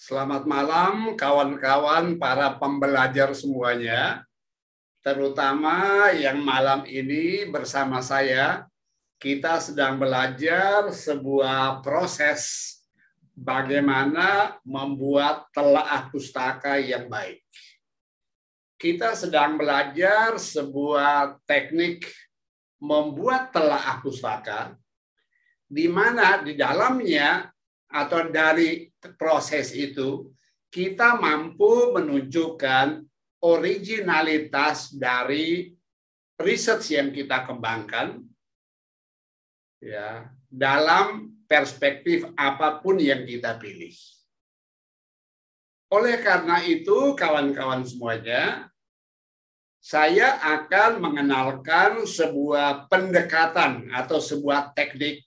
Selamat malam kawan-kawan para pembelajar semuanya, terutama yang malam ini bersama saya. Kita sedang belajar sebuah proses bagaimana membuat telaah pustaka yang baik. Kita sedang belajar sebuah teknik membuat telaah pustaka, di mana di dalamnya atau dari proses itu kita mampu menunjukkan originalitas dari riset yang kita kembangkan, ya, dalam perspektif apapun yang kita pilih. Oleh karena itu, kawan-kawan semuanya, saya akan mengenalkan sebuah pendekatan atau sebuah teknik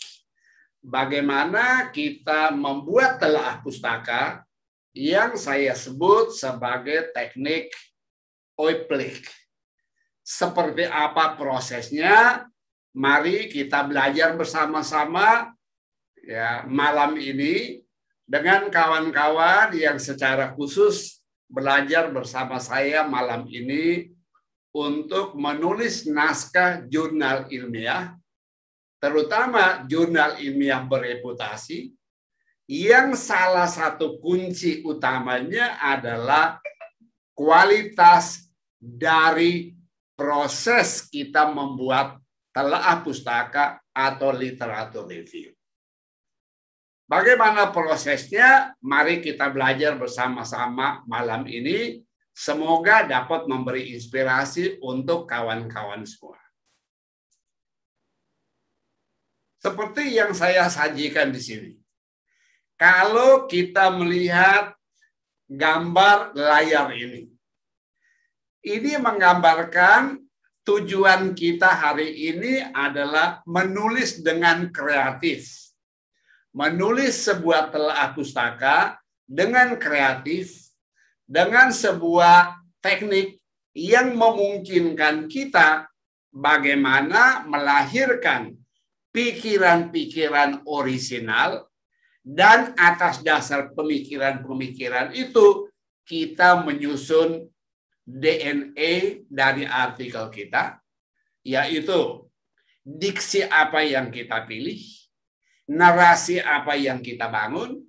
bagaimana kita membuat telaah pustaka yang saya sebut sebagai teknik Oiplik. Seperti apa prosesnya? Mari kita belajar bersama-sama ya malam ini dengan kawan-kawan yang secara khusus belajar bersama saya malam ini untuk menulis naskah jurnal ilmiah, terutama jurnal ilmiah bereputasi, yang salah satu kunci utamanya adalah kualitas dari proses kita membuat telaah pustaka atau literatur review. Bagaimana prosesnya? Mari kita belajar bersama-sama malam ini. Semoga dapat memberi inspirasi untuk kawan-kawan semua. Seperti yang saya sajikan di sini. Kalau kita melihat gambar layar ini menggambarkan tujuan kita hari ini adalah menulis dengan kreatif. Menulis sebuah telaah pustaka dengan kreatif, dengan sebuah teknik yang memungkinkan kita bagaimana melahirkan pikiran-pikiran orisinal, dan atas dasar pemikiran-pemikiran itu kita menyusun DNA dari artikel kita, yaitu diksi apa yang kita pilih, narasi apa yang kita bangun,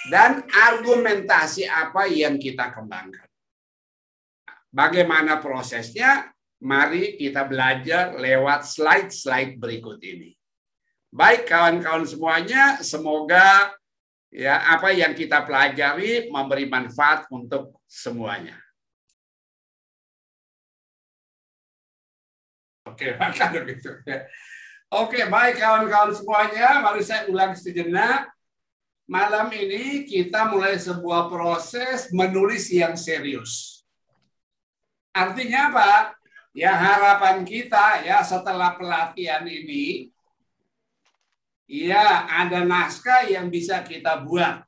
dan argumentasi apa yang kita kembangkan. Bagaimana prosesnya? Mari kita belajar lewat slide-slide berikut ini. Baik kawan-kawan semuanya, semoga ya apa yang kita pelajari memberi manfaat untuk semuanya. Oke, begitu. Oke, baik kawan-kawan semuanya, mari saya ulang sejenak. Malam ini kita mulai sebuah proses menulis yang serius. Artinya apa? Ya harapan kita ya setelah pelatihan ini, ya, ada naskah yang bisa kita buat.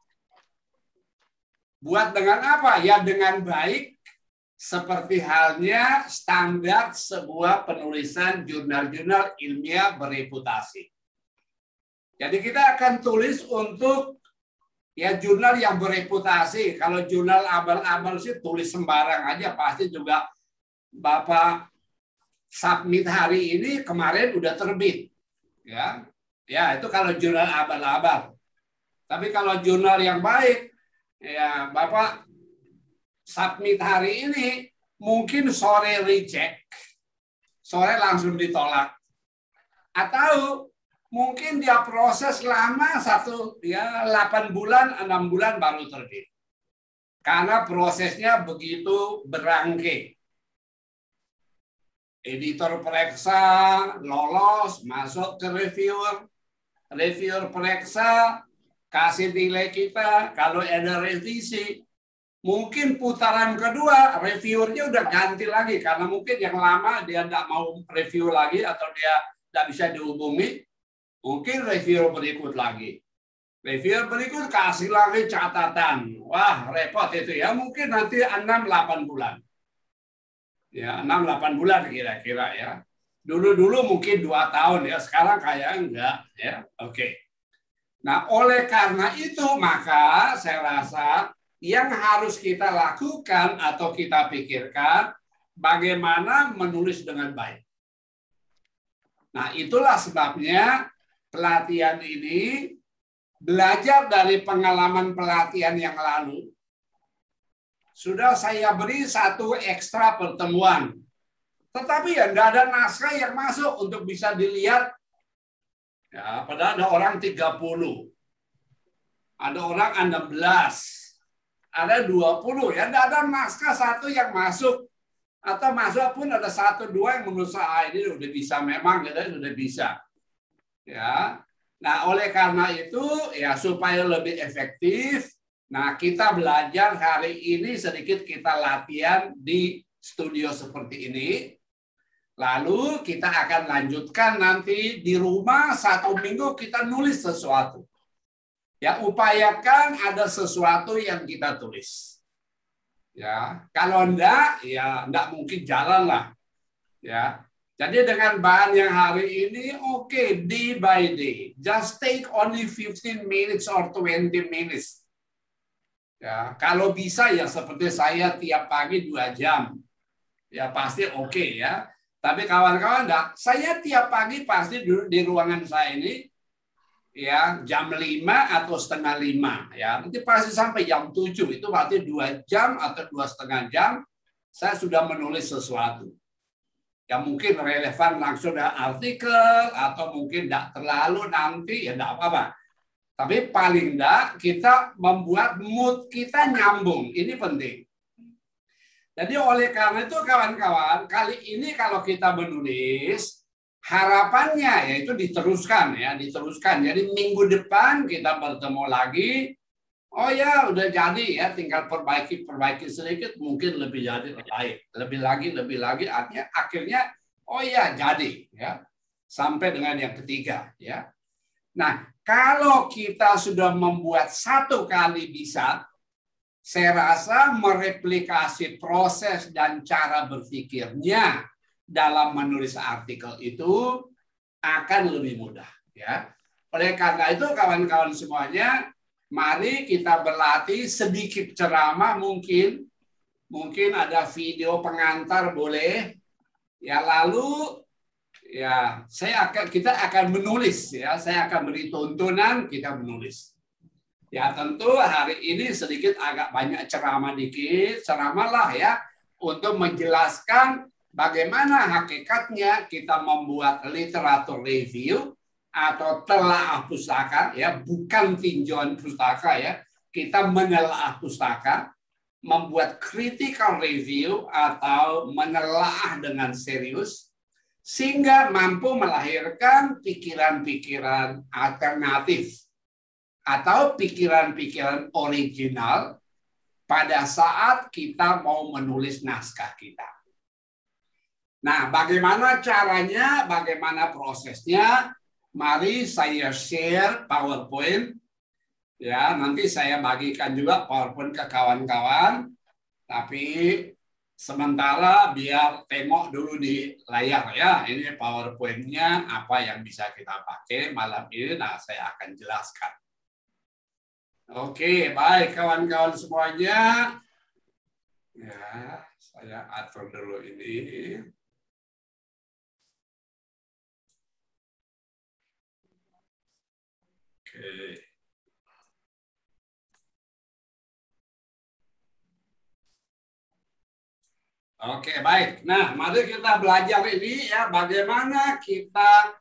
Buat dengan apa? Ya dengan baik, seperti halnya standar sebuah penulisan jurnal-jurnal ilmiah bereputasi. Jadi kita akan tulis untuk ya jurnal yang bereputasi. Kalau jurnal abal-abal sih tulis sembarang aja, pasti juga Bapak submit hari ini, kemarin udah terbit. Ya. Ya, itu kalau jurnal abal-abal. Tapi kalau jurnal yang baik, ya Bapak submit hari ini, mungkin sore reject, sore langsung ditolak. Atau mungkin dia proses lama 8 bulan, 6 bulan baru terbit. Karena prosesnya begitu berangkai. Editor periksa, lolos, masuk ke reviewer. Reviewer periksa, kasih nilai kita, kalau ada revisi, mungkin putaran kedua, reviewernya udah ganti lagi, karena mungkin yang lama dia tidak mau review lagi, atau dia tidak bisa dihubungi, mungkin reviewer berikut lagi. Reviewer berikut kasih lagi catatan, wah repot itu ya, mungkin nanti 6-8 bulan. Ya, 6-8 bulan kira-kira ya. Dulu mungkin 2 tahun ya, sekarang kayak enggak ya. Oke. Nah, oleh karena itu maka saya rasa yang harus kita lakukan atau kita pikirkan bagaimana menulis dengan baik. Nah, itulah sebabnya pelatihan ini belajar dari pengalaman pelatihan yang lalu. Sudah saya beri satu ekstra pertemuan. Tetapi ya tidak ada naskah yang masuk untuk bisa dilihat. Ya, padahal ada orang 30. Ada orang 16. Ada 20. Ya, tidak ada naskah satu yang masuk. Atau masuk pun ada 1-2 yang menurut saya ini sudah bisa, memang ya, sudah bisa. Ya. Nah, oleh karena itu ya supaya lebih efektif, nah kita belajar hari ini sedikit kita latihan di studio seperti ini. Lalu kita akan lanjutkan nanti di rumah 1 minggu kita nulis sesuatu. Ya, upayakan ada sesuatu yang kita tulis. Ya, kalau enggak, ya enggak mungkin jalan lah. Ya, jadi dengan bahan yang hari ini, oke, day by day, just take only 15 minutes or 20 minutes. Ya, kalau bisa ya seperti saya tiap pagi 2 jam, ya pasti oke ya. Tapi kawan-kawan enggak, saya tiap pagi pasti duduk di ruangan saya ini, ya jam 5 atau setengah 5 ya, nanti pasti sampai jam 7, itu berarti 2 jam atau 2,5 jam saya sudah menulis sesuatu yang mungkin relevan langsung dengan artikel atau mungkin tidak terlalu nanti ya tidak apa-apa, tapi paling tidak kita membuat mood kita nyambung, ini penting. Jadi oleh karena itu kawan-kawan, kali ini kalau kita menulis, harapannya yaitu diteruskan ya, diteruskan. Jadi minggu depan kita bertemu lagi. Oh ya, udah jadi ya, tinggal perbaiki sedikit, mungkin lebih jadi baik. Lebih lagi artinya akhirnya oh ya jadi ya. Sampai dengan yang ketiga ya. Nah, kalau kita sudah membuat 1 kali bisa, saya rasa mereplikasi proses dan cara berpikirnya dalam menulis artikel itu akan lebih mudah ya. Oleh karena itu kawan-kawan semuanya, mari kita berlatih sedikit ceramah, mungkin ada video pengantar boleh ya, lalu ya kita akan menulis ya, saya akan beri tuntunan kita menulis. Ya tentu hari ini sedikit agak banyak ceramah dikit, ceramahlah ya untuk menjelaskan bagaimana hakikatnya kita membuat literatur review atau telaah pustaka ya, bukan tinjauan pustaka ya. Kita menelaah pustaka, membuat critical review atau menelaah dengan serius sehingga mampu melahirkan pikiran-pikiran alternatif atau pikiran-pikiran original pada saat kita mau menulis naskah kita. Nah, bagaimana caranya, bagaimana prosesnya? Mari saya share PowerPoint. Ya, nanti saya bagikan juga PowerPoint ke kawan-kawan. Tapi sementara biar tengok dulu di layar ya. Ini PowerPoint-nya apa yang bisa kita pakai malam ini. Nah, saya akan jelaskan. Oke, baik kawan-kawan semuanya. Ya, saya atur dulu ini. Oke. Oke, baik. Nah, mari kita belajar ini ya, bagaimana kita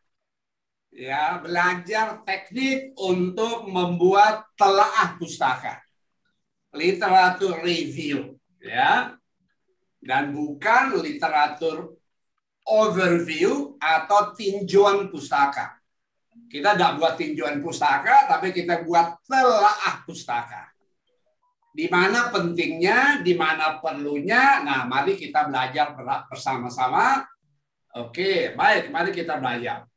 ya belajar teknik untuk membuat telaah pustaka, literatur review ya, dan bukan literatur overview atau tinjauan pustaka. Kita tidak buat tinjauan pustaka, tapi kita buat telaah pustaka. Di mana pentingnya, di mana perlunya. Nah, mari kita belajar bersama-sama. Oke, baik, mari kita belajar.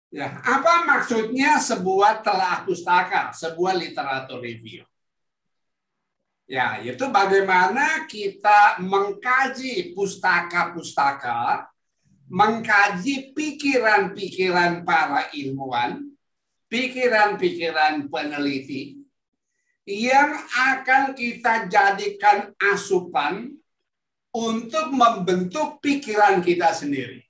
Ya, apa maksudnya sebuah telaah pustaka, sebuah literatur review? Ya, yaitu bagaimana kita mengkaji pustaka-pustaka, mengkaji pikiran-pikiran para ilmuwan, pikiran-pikiran peneliti, yang akan kita jadikan asupan untuk membentuk pikiran kita sendiri.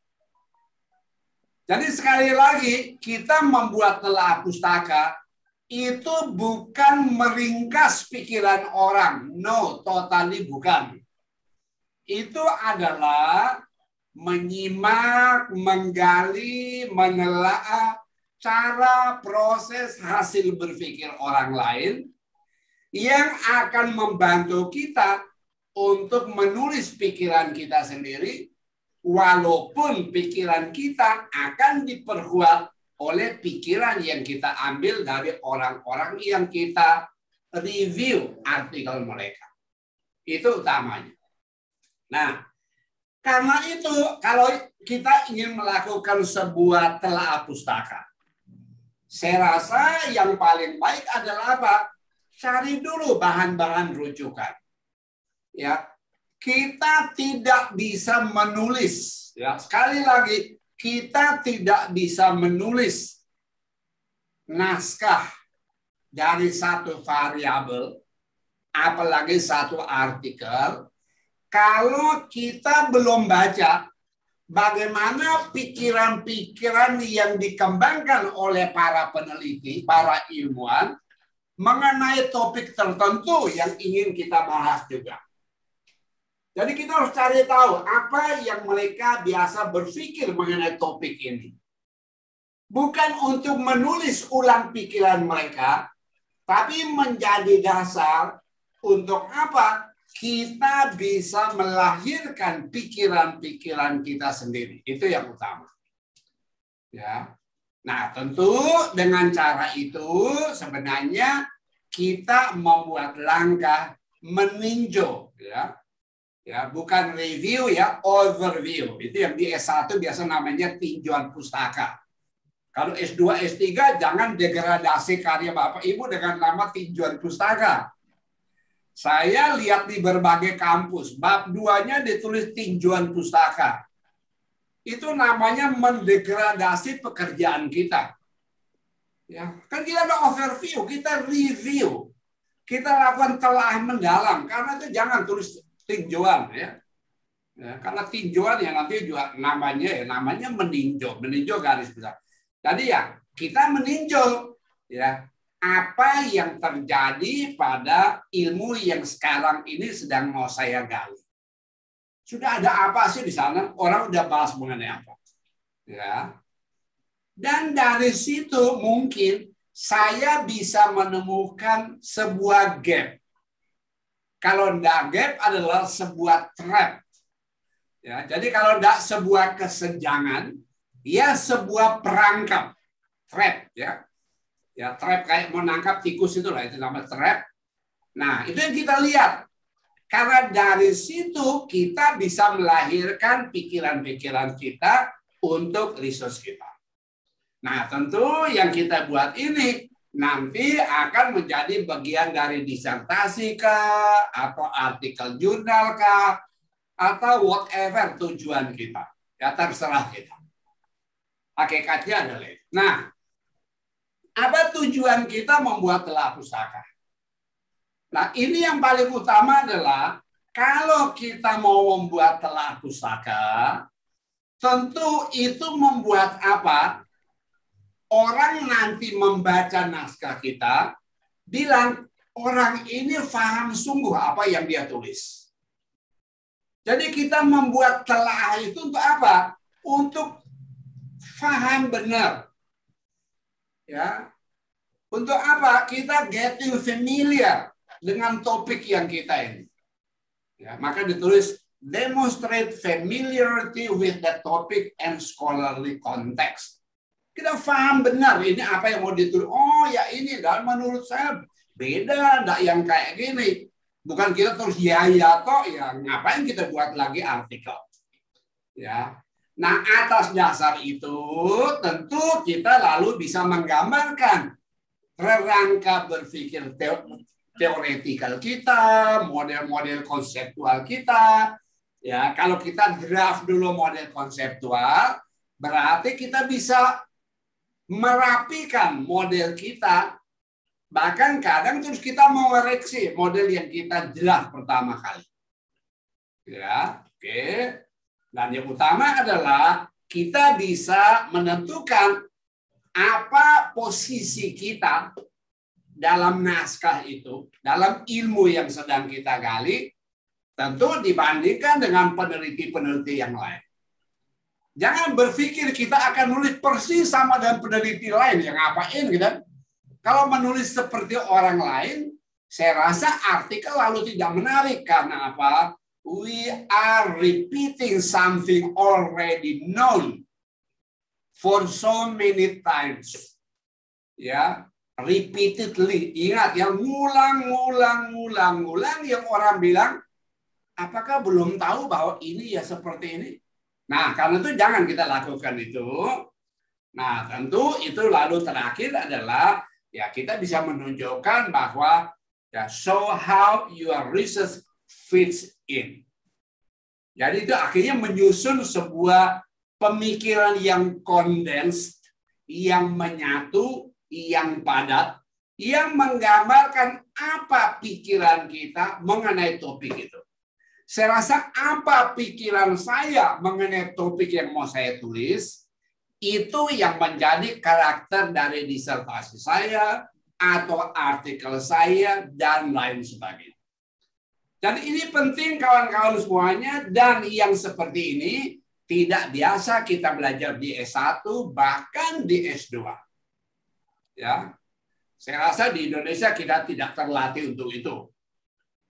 Jadi sekali lagi, kita membuat telaah pustaka itu bukan meringkas pikiran orang. No, totally bukan. Itu adalah menyimak, menggali, menelaah cara proses hasil berpikir orang lain yang akan membantu kita untuk menulis pikiran kita sendiri, walaupun pikiran kita akan diperkuat oleh pikiran yang kita ambil dari orang-orang yang kita review artikel mereka. Itu utamanya. Nah, karena itu kalau kita ingin melakukan sebuah telaah pustaka, saya rasa yang paling baik adalah apa? Cari dulu bahan-bahan rujukan. Ya, kita tidak bisa menulis. Ya, sekali lagi, kita tidak bisa menulis naskah dari satu variabel, apalagi satu artikel, kalau kita belum baca bagaimana pikiran-pikiran yang dikembangkan oleh para peneliti, para ilmuwan, mengenai topik tertentu yang ingin kita bahas juga. Jadi kita harus cari tahu apa yang mereka biasa berpikir mengenai topik ini. Bukan untuk menulis ulang pikiran mereka, tapi menjadi dasar untuk apa? Kita bisa melahirkan pikiran-pikiran kita sendiri. Itu yang utama. Ya. Nah, tentu dengan cara itu sebenarnya kita membuat langkah meninjau, ya. Ya, bukan review ya, overview. Itu yang di S1 biasa namanya tinjauan pustaka. Kalau S2, S3 jangan degradasi karya Bapak Ibu dengan nama tinjauan pustaka. Saya lihat di berbagai kampus, bab 2-nya ditulis tinjauan pustaka. Itu namanya mendegradasi pekerjaan kita. Ya, kan kita ada overview, kita review. Kita lakukan telaah mendalam, karena itu jangan tulis tinjauan ya. Ya, karena tinjauan yang nanti juga namanya meninjau garis besar. Jadi ya kita meninjau ya apa yang terjadi pada ilmu yang sekarang ini sedang mau saya gali. Sudah ada apa sih di sana? Orang udah bahas mengenai apa? Ya. Dan dari situ mungkin saya bisa menemukan sebuah gap. Kalau enggak gap adalah sebuah trap. Ya, jadi kalau enggak sebuah kesenjangan, ya sebuah perangkap. Trap ya. Ya, trap kayak menangkap tikus itulah, itu namanya trap. Nah, itu yang kita lihat. Karena dari situ kita bisa melahirkan pikiran-pikiran kita untuk research kita. Nah, tentu yang kita buat ini nanti akan menjadi bagian dari disertasi kah, atau artikel jurnal kah, atau whatever tujuan kita. Ya terserah kita. Hakikatnya adalah itu. Nah, apa tujuan kita membuat telaah pustaka? Nah, ini yang paling utama adalah kalau kita mau membuat telaah pustaka, tentu itu membuat apa? Orang nanti membaca naskah kita, bilang orang ini paham sungguh apa yang dia tulis. Jadi kita membuat telaah itu untuk apa? Untuk paham benar. Ya. Untuk apa? Kita getting familiar dengan topik yang kita ini. Ya, maka ditulis demonstrate familiarity with the topic and scholarly context. Kita paham benar ini apa yang mau ditulis. Oh ya ini, dan menurut saya beda, enggak yang kayak gini. Bukan kita terus ya toh ya, ngapain kita buat lagi artikel. Ya. Nah, atas dasar itu tentu kita lalu bisa menggambarkan kerangka berpikir teoretikal kita, model-model konseptual kita. Ya, kalau kita draft dulu model konseptual, berarti kita bisa merapikan model kita Bahkan kadang terus kita mau koreksi model yang kita draft pertama kali. Ya, oke. Dan yang utama adalah kita bisa menentukan apa posisi kita dalam naskah itu, dalam ilmu yang sedang kita gali, tentu dibandingkan dengan peneliti-peneliti yang lain. Jangan berpikir kita akan nulis persis sama dengan peneliti lain yang ngapain gitu. Kalau menulis seperti orang lain, saya rasa artikel lalu tidak menarik. Karena apa? We are repeating something already known for so many times. Ya, repeatedly. Ingat, yang ngulang yang orang bilang, apakah belum tahu bahwa ini ya seperti ini? Nah, karena itu jangan kita lakukan itu. Nah, tentu itu lalu terakhir adalah ya kita bisa menunjukkan bahwa ya show how your research fits in. Jadi itu akhirnya menyusun sebuah pemikiran yang condensed, yang menyatu, yang padat, yang menggambarkan apa pikiran kita mengenai topik itu. Saya rasa apa pikiran saya mengenai topik yang mau saya tulis, itu yang menjadi karakter dari disertasi saya atau artikel saya dan lain sebagainya. Dan ini penting kawan-kawan semuanya, dan yang seperti ini tidak biasa kita belajar di S1 bahkan di S2. Ya. Saya rasa di Indonesia kita tidak terlatih untuk itu.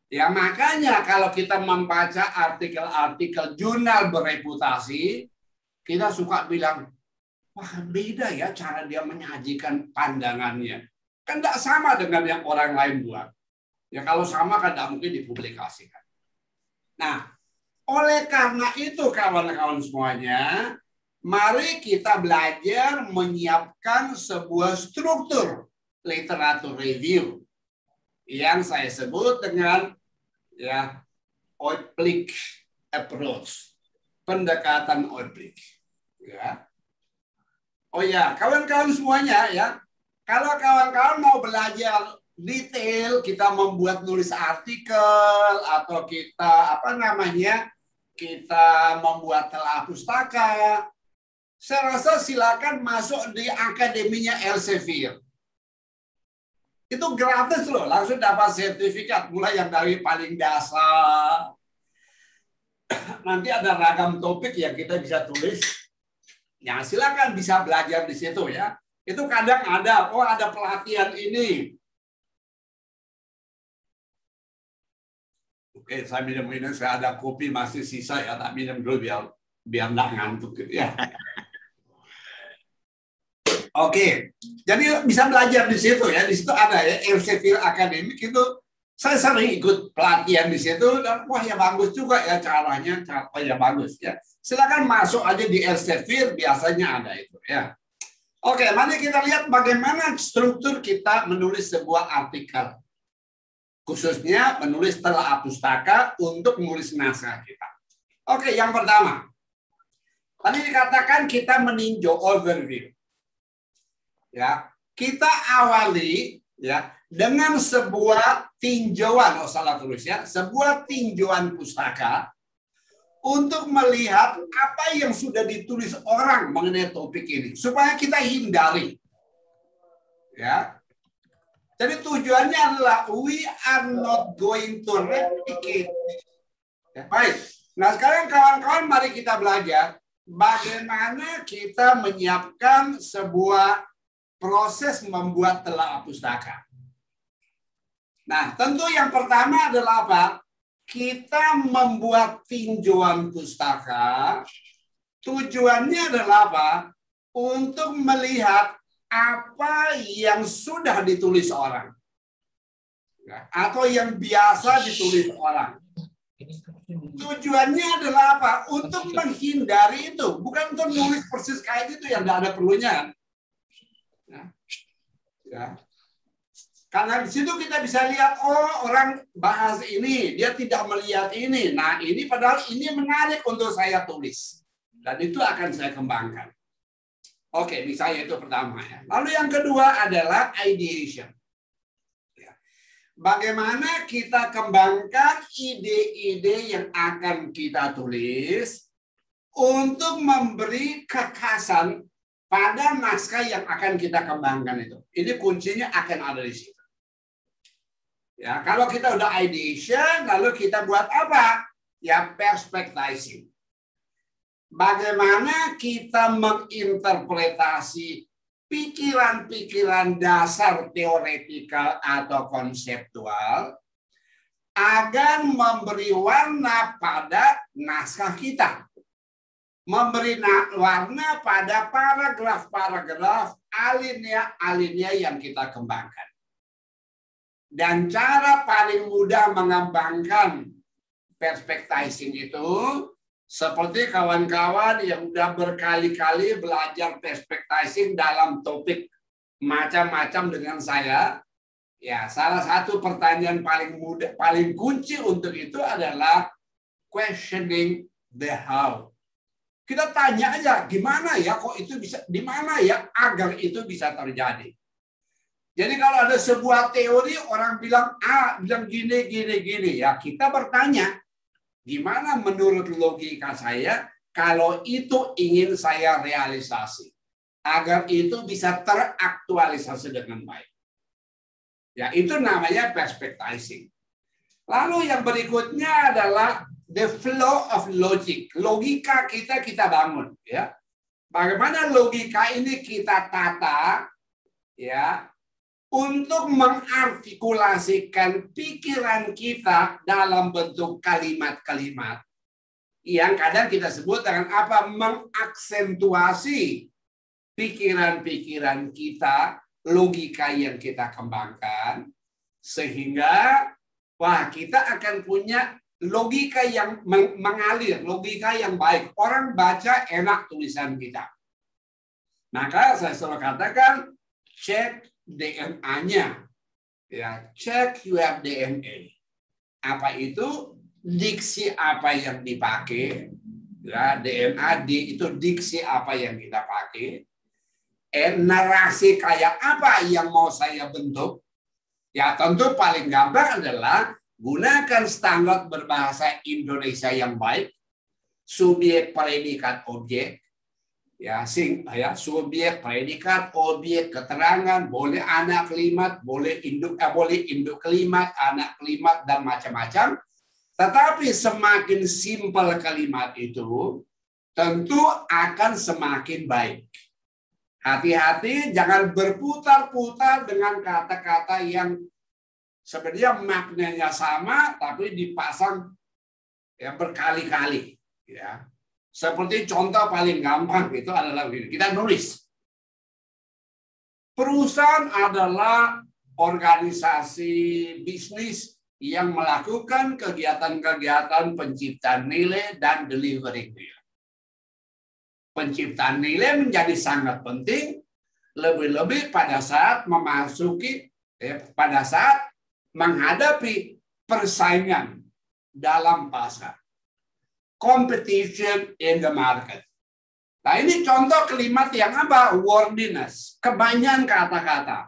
Ya makanya kalau kita membaca artikel-artikel jurnal bereputasi, kita suka bilang, wah beda ya cara dia menyajikan pandangannya. Kan tidak sama dengan yang orang lain buat. Ya kalau sama kan tidak mungkin dipublikasikan. Nah, oleh karena itu kawan-kawan semuanya, mari kita belajar menyiapkan sebuah struktur literatur review yang saya sebut dengan ya Oblique approach, pendekatan oblique. Ya. Oh ya, kawan-kawan semuanya ya, kalau kawan-kawan mau belajar detail, kita membuat nulis artikel atau kita kita membuat telah pustaka, saya rasa silakan masuk di akademinya Elsevier. Itu gratis loh, langsung dapat sertifikat mulai yang dari paling dasar. Nanti ada ragam topik yang kita bisa tulis. Ya, silakan bisa belajar di situ ya. Itu kadang ada, oh ada pelatihan ini. Oke, saya minum ini, saya ada kopi masih sisa ya, tak minum dulu biar nggak ngantuk gitu ya. Oke, jadi bisa belajar di situ ya. Di situ ada ya Elsevier Akademik itu. Saya sering ikut pelatihan di situ dan wah ya bagus juga ya caranya, ya bagus ya. Silakan masuk aja di Elsevier, biasanya ada itu ya. Oke, mari kita lihat bagaimana struktur kita menulis sebuah artikel. Khususnya menulis telah pustaka untuk menulis naskah kita. Oke, yang pertama. Tadi dikatakan kita meninjau overview. Ya, kita awali ya dengan sebuah tinjauan, sebuah tinjauan pustaka untuk melihat apa yang sudah ditulis orang mengenai topik ini supaya kita hindari. Ya. Jadi tujuannya adalah we are not going to replicate. Ya, baik. Nah, sekarang kawan-kawan mari kita belajar bagaimana kita menyiapkan sebuah proses membuat telah pustaka. Nah, tentu yang pertama adalah apa? Kita membuat tinjauan pustaka. Tujuannya adalah apa? Untuk melihat apa yang sudah ditulis orang. Atau yang biasa ditulis orang. Tujuannya adalah apa? Untuk menghindari itu. Bukan untuk nulis persis kayak itu yang tidak ada perlunya. Ya. Karena di situ kita bisa lihat, oh orang bahas ini, dia tidak melihat ini. Nah ini padahal ini menarik untuk saya tulis. Dan itu akan saya kembangkan. Oke, misalnya itu pertama ya. Lalu yang kedua adalah ideation. bagaimana kita kembangkan ide-ide yang akan kita tulis untuk memberi kekhasan pada naskah yang akan kita kembangkan itu. Ini kuncinya akan ada di situ. Ya, kalau kita udah ideation, lalu kita buat apa? Ya, perspectizing. Bagaimana kita menginterpretasi pikiran-pikiran dasar teoretikal atau konseptual agar memberi warna pada naskah kita. Memberi warna pada paragraf-paragraf, alinea-alinea yang kita kembangkan. Dan cara paling mudah mengembangkan perspectizing itu, seperti kawan-kawan yang udah berkali-kali belajar perspectizing dalam topik macam-macam dengan saya, ya salah satu pertanyaan paling mudah, paling kunci untuk itu adalah questioning the how. Kita tanya aja, gimana ya kok itu bisa, di mana ya agar itu bisa terjadi. Jadi kalau ada sebuah teori orang bilang A, bilang gini, ya kita bertanya, gimana menurut logika saya kalau itu ingin saya realisasi agar itu bisa teraktualisasi dengan baik. Ya itu namanya perspectizing. Lalu yang berikutnya adalah the flow of logic. Logika kita bangun, ya. Bagaimana logika ini kita tata, ya, untuk mengartikulasikan pikiran kita dalam bentuk kalimat-kalimat yang kadang kita sebut dengan apa? Mengaksentuasi pikiran-pikiran kita, logika yang kita kembangkan, sehingga wah kita akan punya logika yang mengalir, logika yang baik. Orang baca enak tulisan kita. Maka saya selalu katakan, cek DNA-nya, ya, check your DNA. Apa itu? Diksi apa yang dipakai, ya, DNA itu diksi apa yang kita pakai. Narasi kayak apa yang mau saya bentuk? Ya tentu paling gampang adalah gunakan standar berbahasa Indonesia yang baik, subjek, predikat, objek. Ya, subjek, predikat, objek, keterangan, boleh anak kalimat, boleh induk kalimat, anak kalimat, dan macam-macam. Tetapi semakin simpel kalimat itu, tentu akan semakin baik. Hati-hati, jangan berputar-putar dengan kata-kata yang sebenarnya maknanya sama, tapi dipasang ya berkali-kali. Ya. Seperti contoh paling gampang itu adalah kita nulis. Perusahaan adalah organisasi bisnis yang melakukan kegiatan-kegiatan penciptaan nilai dan delivery nilai. Penciptaan nilai menjadi sangat penting, lebih-lebih pada saat pada saat menghadapi persaingan dalam pasar. Competition in the market. Nah ini contoh kalimat yang apa? Wordiness. Kebanyakan kata-kata.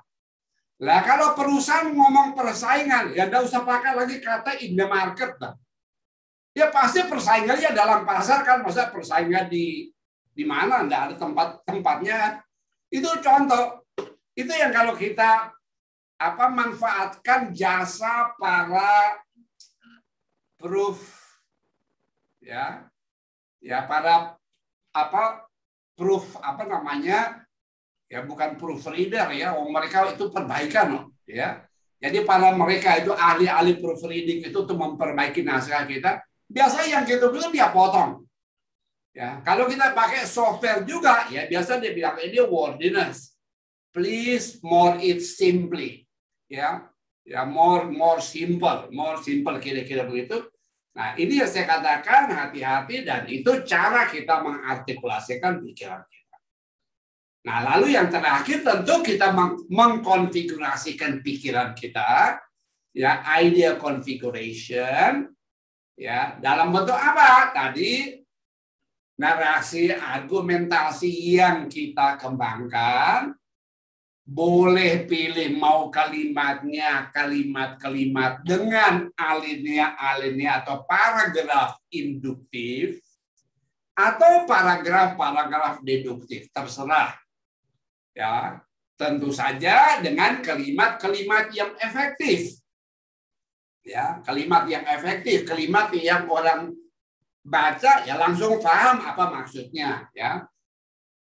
Nah kalau perusahaan ngomong persaingan, ya nggak usah pakai lagi kata in the market. Nah. Ya pasti persaingannya dalam pasar kan, masa persaingan di mana? Nggak ada tempatnya. Itu contoh. Itu yang kalau kita manfaatkan jasa para proof. Ya para proof ya bukan proofreader ya, mereka itu perbaikan loh ya. Jadi para mereka itu ahli-ahli proofreading itu untuk memperbaiki naskah kita. Biasa yang gitu dia potong. Ya, kalau kita pakai software juga ya biasa dia bilang ini wordiness. Please more it simply. Ya more simple kira-kira begitu. Nah, ini yang saya katakan hati-hati dan itu cara kita mengartikulasikan pikiran kita. Nah, lalu yang terakhir tentu kita mengkonfigurasikan pikiran kita, ya idea configuration, ya dalam bentuk apa? Tadi narasi, argumentasi yang kita kembangkan, boleh pilih mau kalimatnya kalimat-kalimat dengan alinea atau paragraf induktif atau paragraf-paragraf deduktif, terserah. Ya, tentu saja dengan kalimat-kalimat yang efektif. Ya, kalimat yang efektif, kalimat yang orang baca ya langsung paham apa maksudnya, ya.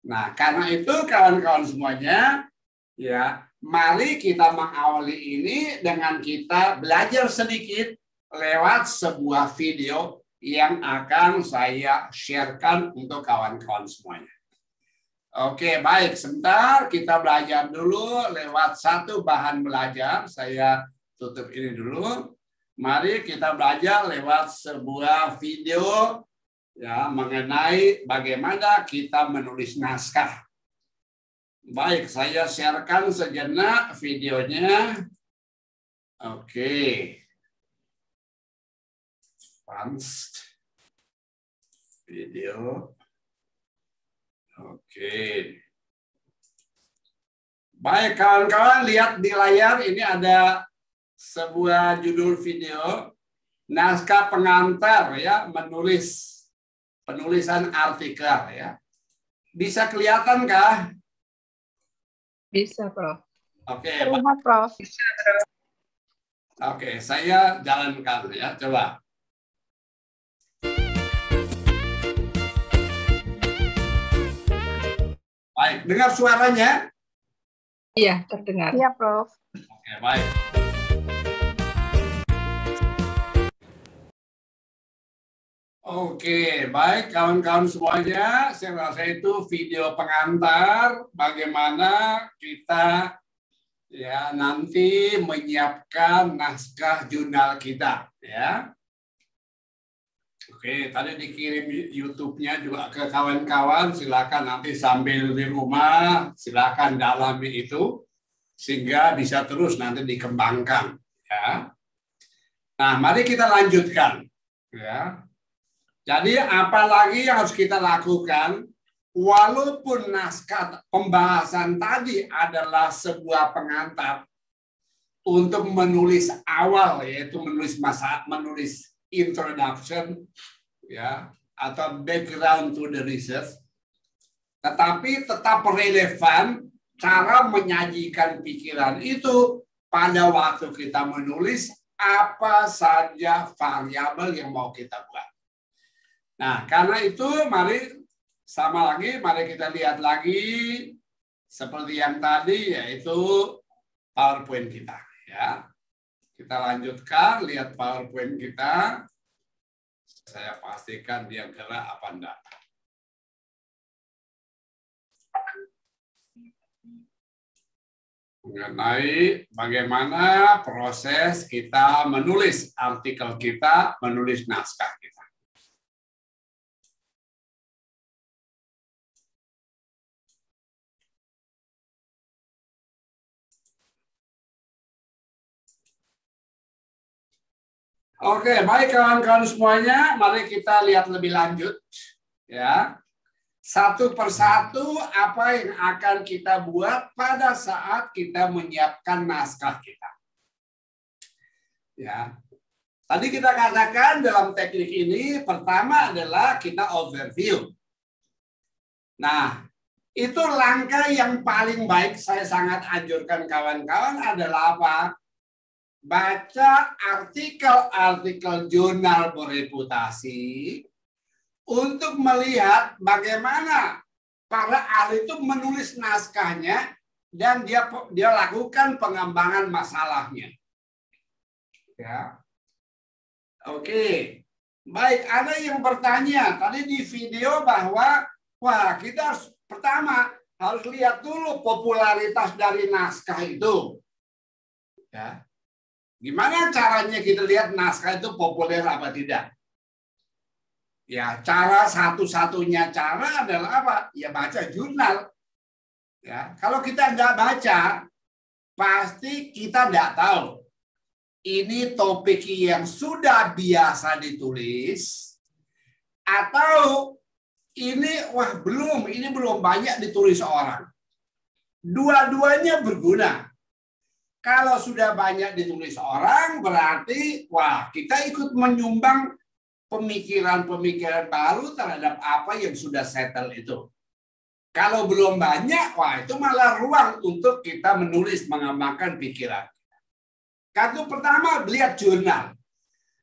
Nah, karena itu kawan-kawan semuanya, ya, mari kita mengawali ini dengan kita belajar sedikit lewat sebuah video yang akan saya sharekan untuk kawan-kawan semuanya. Oke, baik, sebentar kita belajar dulu lewat satu bahan belajar. Saya tutup ini dulu. Mari kita belajar lewat sebuah video ya mengenai bagaimana kita menulis naskah. Baik, saya sharekan sejenak videonya. Oke. Advanced video. Oke. Baik, kawan-kawan, lihat di layar ini ada sebuah judul video, naskah pengantar ya, penulisan artikel ya. Bisa kelihatan kah? Bisa, Prof. Oke, Terlihat, Prof. Oke, saya jalankan ya, coba. Baik, dengar suaranya? Iya, terdengar. Iya, Prof. Oke, baik. Oke, baik kawan-kawan semuanya, saya rasa itu video pengantar bagaimana kita ya nanti menyiapkan naskah jurnal kita ya. Oke, tadi dikirim YouTube-nya juga ke kawan-kawan, silakan nanti sambil di rumah silakan dalami itu sehingga bisa terus nanti dikembangkan ya. Nah, mari kita lanjutkan ya. Jadi apalagi yang harus kita lakukan, walaupun naskah pembahasan tadi adalah sebuah pengantar untuk menulis awal, yaitu menulis introduction, ya, atau background to the research, tetapi tetap relevan cara menyajikan pikiran itu pada waktu kita menulis apa saja variabel yang mau kita buat. Nah, karena itu mari kita lihat lagi seperti yang tadi, yaitu PowerPoint kita. Ya, kita lanjutkan, lihat PowerPoint kita. Saya pastikan dia gerak apa enggak. Mengenai bagaimana proses kita menulis artikel kita, menulis naskah kita. Oke, baik kawan-kawan semuanya, mari kita lihat lebih lanjut ya. Satu persatu apa yang akan kita buat pada saat kita menyiapkan naskah kita. Ya. Tadi kita katakan dalam teknik ini pertama adalah kita overview. Nah, itu langkah yang paling baik saya sangat anjurkan kawan-kawan adalah apa? Baca artikel-artikel jurnal bereputasi untuk melihat bagaimana para ahli itu menulis naskahnya dan dia lakukan pengembangan masalahnya. Ya. Oke. Baik, ada yang bertanya tadi di video bahwa wah, kita pertama harus lihat dulu popularitas dari naskah itu. Ya. Gimana caranya kita lihat naskah itu populer apa tidak? Ya, cara satu-satunya cara adalah apa? Ya baca jurnal. Ya, kalau kita nggak baca, pasti kita nggak tahu. Ini topik yang sudah biasa ditulis atau ini belum banyak ditulis orang. Dua-duanya berguna. Kalau sudah banyak ditulis orang, berarti wah, kita ikut menyumbang pemikiran-pemikiran baru terhadap apa yang sudah settle itu. Kalau belum banyak, wah itu malah ruang untuk kita menulis, mengembangkan pikiran. Kartu pertama, lihat jurnal.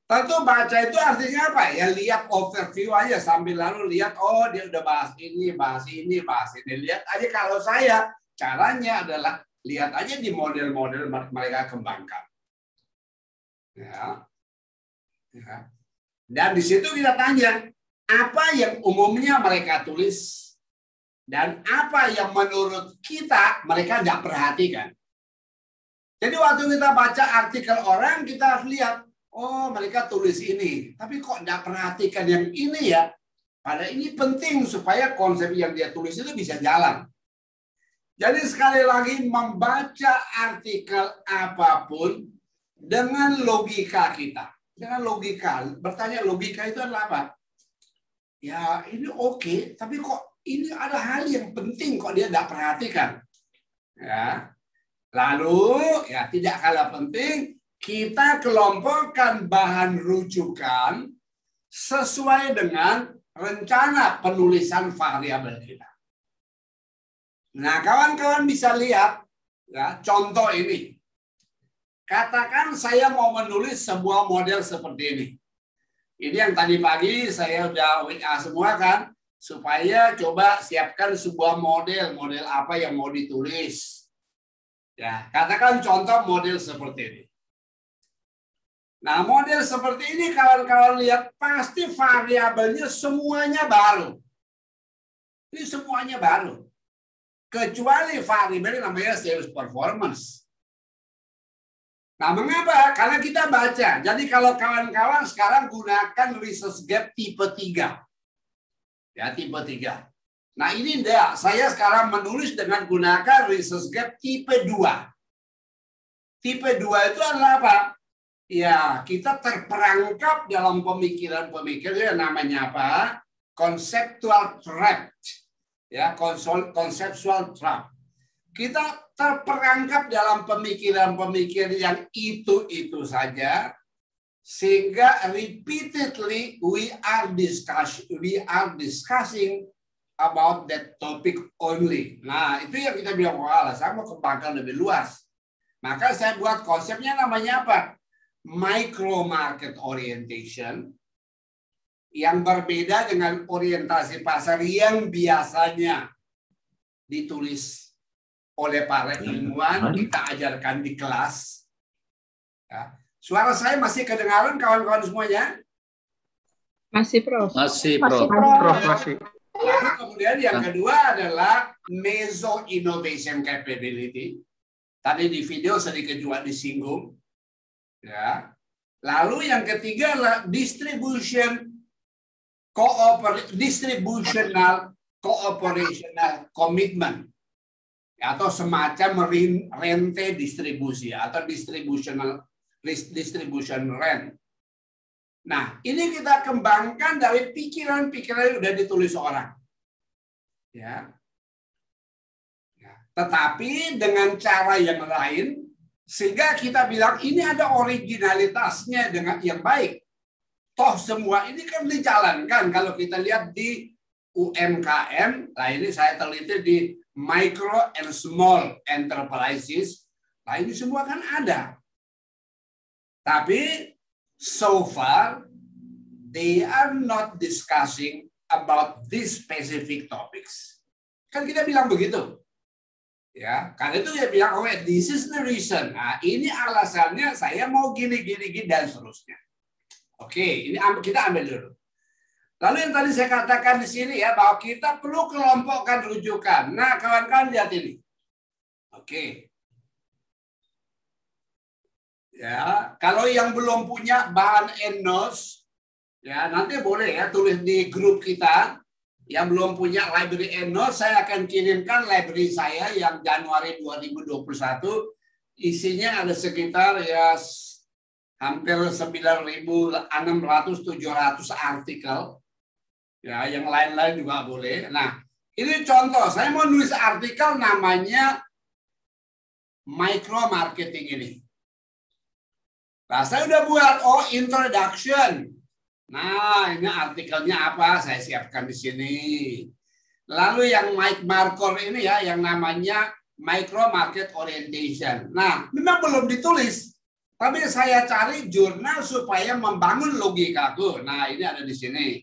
Tentu baca itu artinya apa? Ya lihat overview aja sambil lalu lihat, oh dia udah bahas ini, bahas ini, bahas ini. Lihat aja. Kalau saya, caranya adalah lihat aja di model-model mereka kembangkan. Ya. Ya. Dan di situ kita tanya, apa yang umumnya mereka tulis dan apa yang menurut kita mereka nggak perhatikan. Jadi waktu kita baca artikel orang, kita harus lihat, oh mereka tulis ini, tapi kok nggak perhatikan yang ini ya? Padahal ini penting supaya konsep yang dia tulis itu bisa jalan. Jadi sekali lagi membaca artikel apapun dengan logika kita. Dengan logika, bertanya logika itu adalah apa? Ya ini oke, tapi kok ini ada hal yang penting kok dia nggak perhatikan. Ya. Lalu ya tidak kalah penting, kita kelompokkan bahan rujukan sesuai dengan rencana penulisan variabel kita. Nah, kawan-kawan bisa lihat ya, contoh ini. Katakan saya mau menulis sebuah model seperti ini. Ini yang tadi pagi saya udah WA semua kan, supaya coba siapkan sebuah model apa yang mau ditulis. Ya, katakan contoh model seperti ini. Nah, model seperti ini kawan-kawan lihat pasti variabelnya semuanya baru. Ini semuanya baru. Kecuali variabel namanya sales performance. Nah, mengapa? Karena kita baca. Jadi kalau kawan-kawan sekarang gunakan research gap tipe 3. Ya, tipe 3. Nah, ini enggak. Saya sekarang menulis dengan gunakan research gap tipe 2. Tipe 2 itu adalah apa? Ya, kita terperangkap dalam pemikiran-pemikiran yang namanya apa? Conceptual trap. Ya, conceptual trap. Kita terperangkap dalam pemikiran-pemikiran yang itu saja, sehingga repeatedly we are discussing about that topic only. Nah, itu yang kita bilang, wah, saya mau kembangkan lebih luas. Maka saya buat konsepnya namanya apa? Micro market orientation, yang berbeda dengan orientasi pasar yang biasanya ditulis oleh para ilmuwan, kita ajarkan di kelas. Ya. Suara saya masih kedengaran kawan-kawan semuanya? Masih, Prof. Masih, Prof. Masih. Lalu kemudian yang kedua adalah meso innovation capability. Tadi di video sedikit juga disinggung. Ya. Lalu yang ketiga adalah distributional cooperational commitment. Atau semacam rente distribusi atau distribution rent. Nah, ini kita kembangkan dari pikiran-pikiran yang sudah ditulis orang. Ya. Tetapi dengan cara yang lain, sehingga kita bilang ini ada originalitasnya dengan yang baik. Toh semua ini kan dijalankan. Kalau kita lihat di UMKM, nah ini saya teliti di micro and small enterprises, nah ini semua kan ada. Tapi so far, they are not discussing about these specific topics. Kan kita bilang begitu. Ya, karena itu dia bilang, oh, this is the reason. Nah, ini alasannya saya mau gini, dan seterusnya. Oke, ini kita ambil dulu. Lalu yang tadi saya katakan di sini ya, bahwa kita perlu kelompokkan rujukan. Nah, kawan-kawan lihat ini. Oke. Ya, kalau yang belum punya bahan EndNotes, ya nanti boleh ya tulis di grup kita. Yang belum punya library EndNotes, saya akan kirimkan library saya yang Januari 2021. Isinya ada sekitar ya hampir 9.600-700 artikel. Ya, yang lain-lain juga boleh. Nah, ini contoh. Saya mau nulis artikel namanya micro marketing ini. Nah, saya udah buat introduction. Nah, ini artikelnya apa? Saya siapkan di sini. Lalu yang Mike Markor ini ya, yang namanya micro market orientation. Nah, memang belum ditulis, tapi saya cari jurnal supaya membangun logikaku. Nah, ini ada di sini.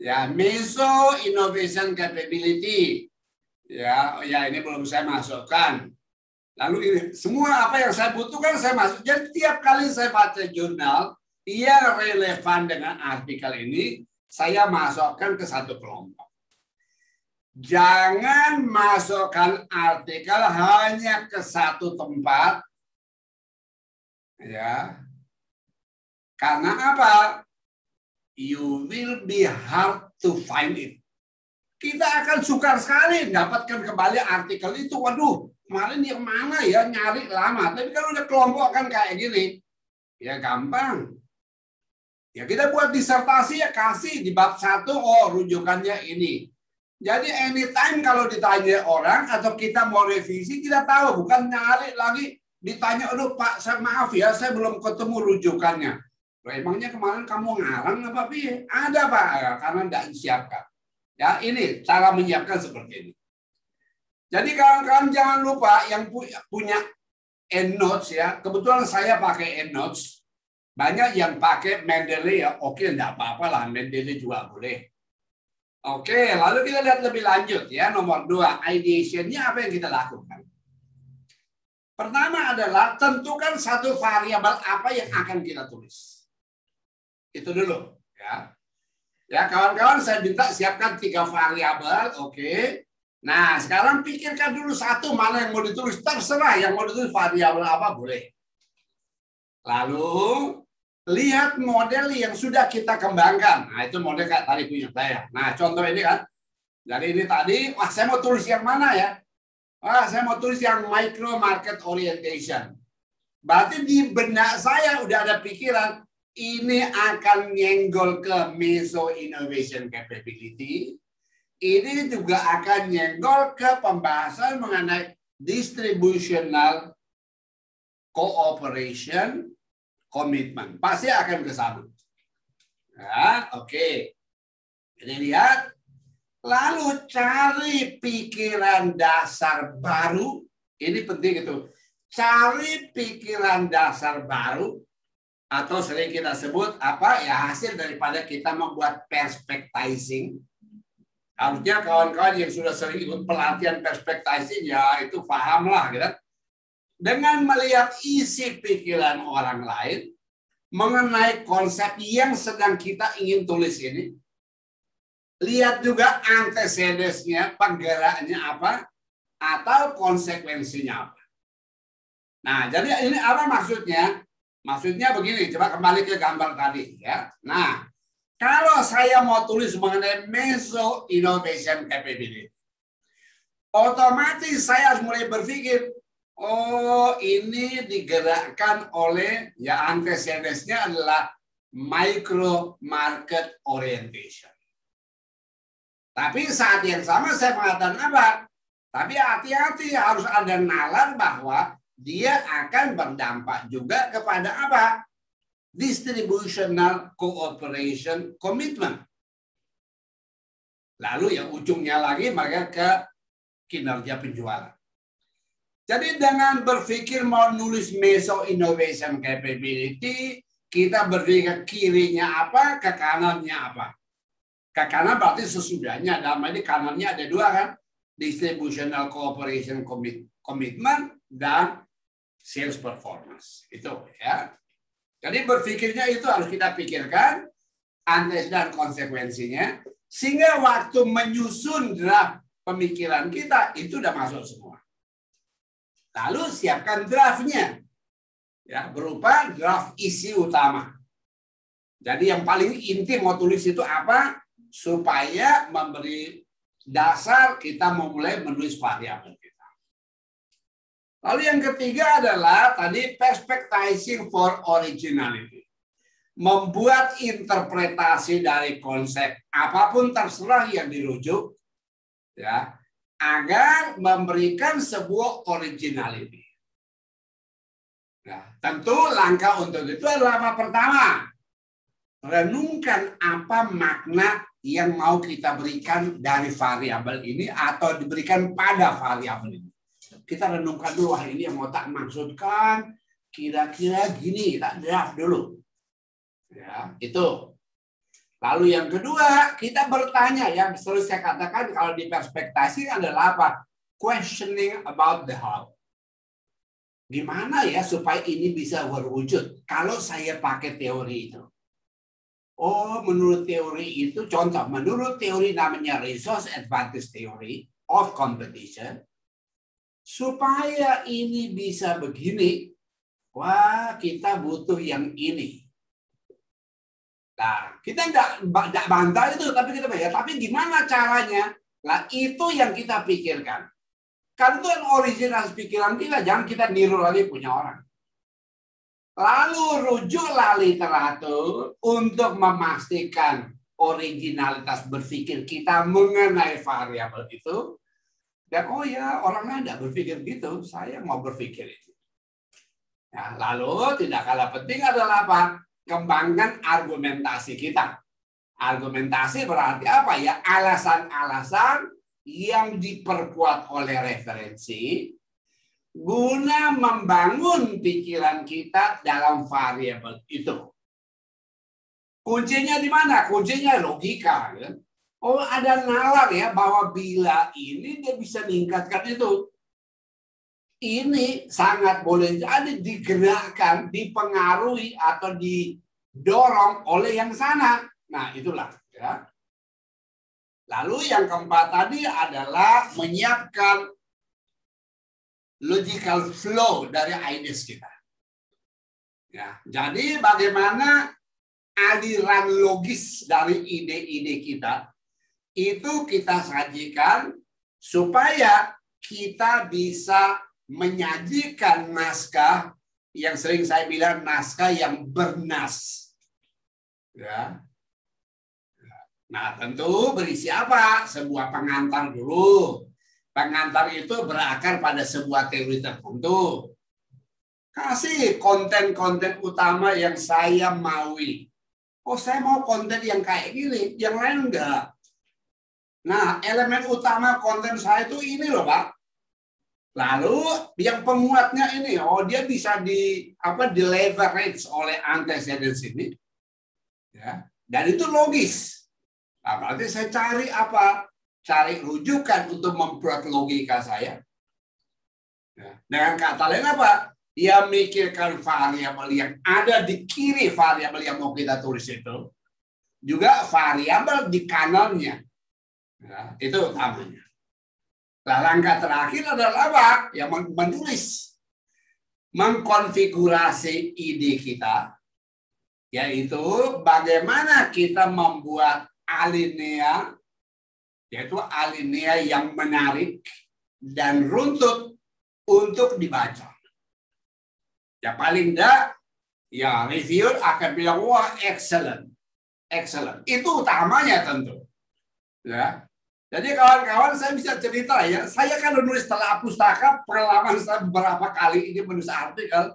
Ya, Meso Innovation Capability. Ya, ini belum saya masukkan. Lalu ini semua apa yang saya butuhkan saya masuk. Jadi tiap kali saya baca jurnal yang relevan dengan artikel ini, saya masukkan ke satu kelompok. Jangan masukkan artikel hanya ke satu tempat, ya. Karena apa? You will be hard to find it. Kita akan sukar sekali mendapatkan kembali artikel itu. Waduh, kemarin yang mana ya, nyari lama. Tapi kalau udah kelompok kan kayak gini, ya gampang. Ya kita buat disertasi ya kasih di bab 1, rujukannya ini. Jadi anytime kalau ditanya orang atau kita mau revisi, kita tahu, bukan nyari lagi ditanya, aduh Pak, maaf ya, saya belum ketemu rujukannya. Loh, emangnya kemarin kamu ngarang apa Pi? Ada Pak, karena tidak disiapkan. Ya, ini cara menyiapkan seperti ini. Jadi kawan-kawan jangan lupa yang punya EndNotes ya. Kebetulan saya pakai EndNotes. Banyak yang pakai Mendeley ya. Oke, enggak apa-apa lah, Mendeley juga boleh. Oke, lalu kita lihat lebih lanjut ya. Nomor 2, ideation-nya apa yang kita lakukan? Pertama adalah tentukan satu variabel apa yang akan kita tulis. Itu dulu ya. Ya, kawan-kawan saya minta siapkan 3 variabel, oke. Nah, sekarang pikirkan dulu satu mana yang mau ditulis, terserah yang mau ditulis variabel apa boleh. Lalu lihat model yang sudah kita kembangkan. Nah, itu model kayak tadi punya saya. Nah, contoh ini kan. Jadi ini tadi, wah saya mau tulis yang mana ya? Wah, saya mau tulis yang micro market orientation. Berarti di benak saya udah ada pikiran ini akan nyenggol ke Meso Innovation Capability. Ini juga akan nyenggol ke pembahasan mengenai distributional cooperation commitment. Pasti akan ke sana. Ya, oke. Jadi lihat. Lalu cari pikiran dasar baru. Ini penting itu. Cari pikiran dasar baru. Atau sering kita sebut apa ya, hasil daripada kita membuat perspectizing. Harusnya kawan-kawan yang sudah sering ikut pelatihan perspectizing ya itu pahamlah gitu. Dengan melihat isi pikiran orang lain mengenai konsep yang sedang kita ingin tulis ini, lihat juga antecedents-nya, penggeraknya apa atau konsekuensinya apa. Nah, jadi ini apa maksudnya? Maksudnya begini, coba kembali ke gambar tadi ya. Nah, kalau saya mau tulis mengenai Meso Innovation Capability, otomatis saya harus mulai berpikir, oh ini digerakkan oleh ya antecedents-nya adalah micro market orientation. Tapi saat yang sama saya mengatakan apa? Tapi hati-hati harus ada nalar bahwa dia akan berdampak juga kepada apa? Distributional cooperation commitment. Lalu yang ujungnya lagi mereka ke kinerja penjualan. Jadi dengan berpikir mau nulis Meso Innovation Capability, kita berpikir kirinya apa, ke kanannya apa. Ke kanan berarti sesudahnya, dalam ini kanannya ada 2 kan? Distributional cooperation commitment dan sales performance. Itu ya. Jadi berpikirnya itu harus kita pikirkan antecedent dan konsekuensinya sehingga waktu menyusun draft pemikiran kita itu udah masuk semua. Lalu siapkan draftnya ya berupa draft isi utama. Jadi yang paling inti mau tulis itu apa supaya memberi dasar kita memulai menulis variabel. Lalu yang ketiga adalah tadi perspectizing for originality. Membuat interpretasi dari konsep apapun terserah yang dirujuk ya agar memberikan sebuah originality. Nah, tentu langkah untuk itu adalah apa? Pertama, renungkan apa makna yang mau kita berikan dari variabel ini atau diberikan pada variabel ini. Kita renungkan dulu, wah ini yang mau tak maksudkan, kira-kira gini, tak draft dulu. Ya, itu. Lalu yang kedua, kita bertanya, yang selalu saya katakan kalau di perspektasi adalah apa? Questioning about the how. Gimana ya supaya ini bisa berwujud? Kalau saya pakai teori itu. Oh, menurut teori itu, contoh, menurut teori namanya resource advantage theory of competition, supaya ini bisa begini, wah kita butuh yang ini. Nah, kita enggak bantah itu, tapi kita bayar. Tapi gimana caranya? Nah, itu yang kita pikirkan. Kan itu yang original pikiran kita, jangan kita niru lagi punya orang. Lalu rujuklah literatur untuk memastikan originalitas berpikir kita mengenai variabel itu. Dan oh ya, orang lain tidak berpikir gitu, saya mau berpikir itu. Nah, lalu tidak kalah penting adalah apa? Kembangkan argumentasi kita. Argumentasi berarti apa ya? Alasan-alasan yang diperkuat oleh referensi guna membangun pikiran kita dalam variabel itu. Kuncinya di mana? Kuncinya logika. Ya? Oh, ada nalar ya bahwa bila ini dia bisa meningkatkan itu. Ini sangat boleh jadi digerakkan, dipengaruhi atau didorong oleh yang sana. Nah, itulah ya. Lalu yang keempat tadi adalah menyiapkan logical flow dari ideas kita. Ya, jadi bagaimana aliran logis dari ide-ide kita itu kita sajikan supaya kita bisa menyajikan naskah yang sering saya bilang naskah yang bernas. Ya. Nah, tentu berisi apa? Sebuah pengantar dulu. Pengantar itu berakar pada sebuah teori tertentu. Kasih konten-konten utama yang saya maui. Oh, saya mau konten yang kayak gini, yang lain enggak. Nah, elemen utama konten saya itu ini loh, Pak. Lalu yang penguatnya ini, oh dia bisa di leverage oleh antecedents ini. Ya. Dan itu logis. Nah, berarti saya cari apa? Cari rujukan untuk membuat logika saya. Ya. Dengan kata lain apa? Dia mikirkan variabel yang ada di kiri variabel yang mau kita tulis itu. Juga variabel di kanannya. Ya, itu utamanya. Nah, langkah terakhir adalah apa? Yang menulis. Mengkonfigurasi ide kita. Yaitu bagaimana kita membuat alinea, yaitu alinea yang menarik dan runtut untuk dibaca. Ya paling enggak, ya reviewer akan bilang, wah excellent, excellent. Itu utamanya tentu. Ya, jadi kawan-kawan saya bisa cerita ya, saya kan menulis setelah pustaka, pengalaman saya beberapa kali ini menulis artikel,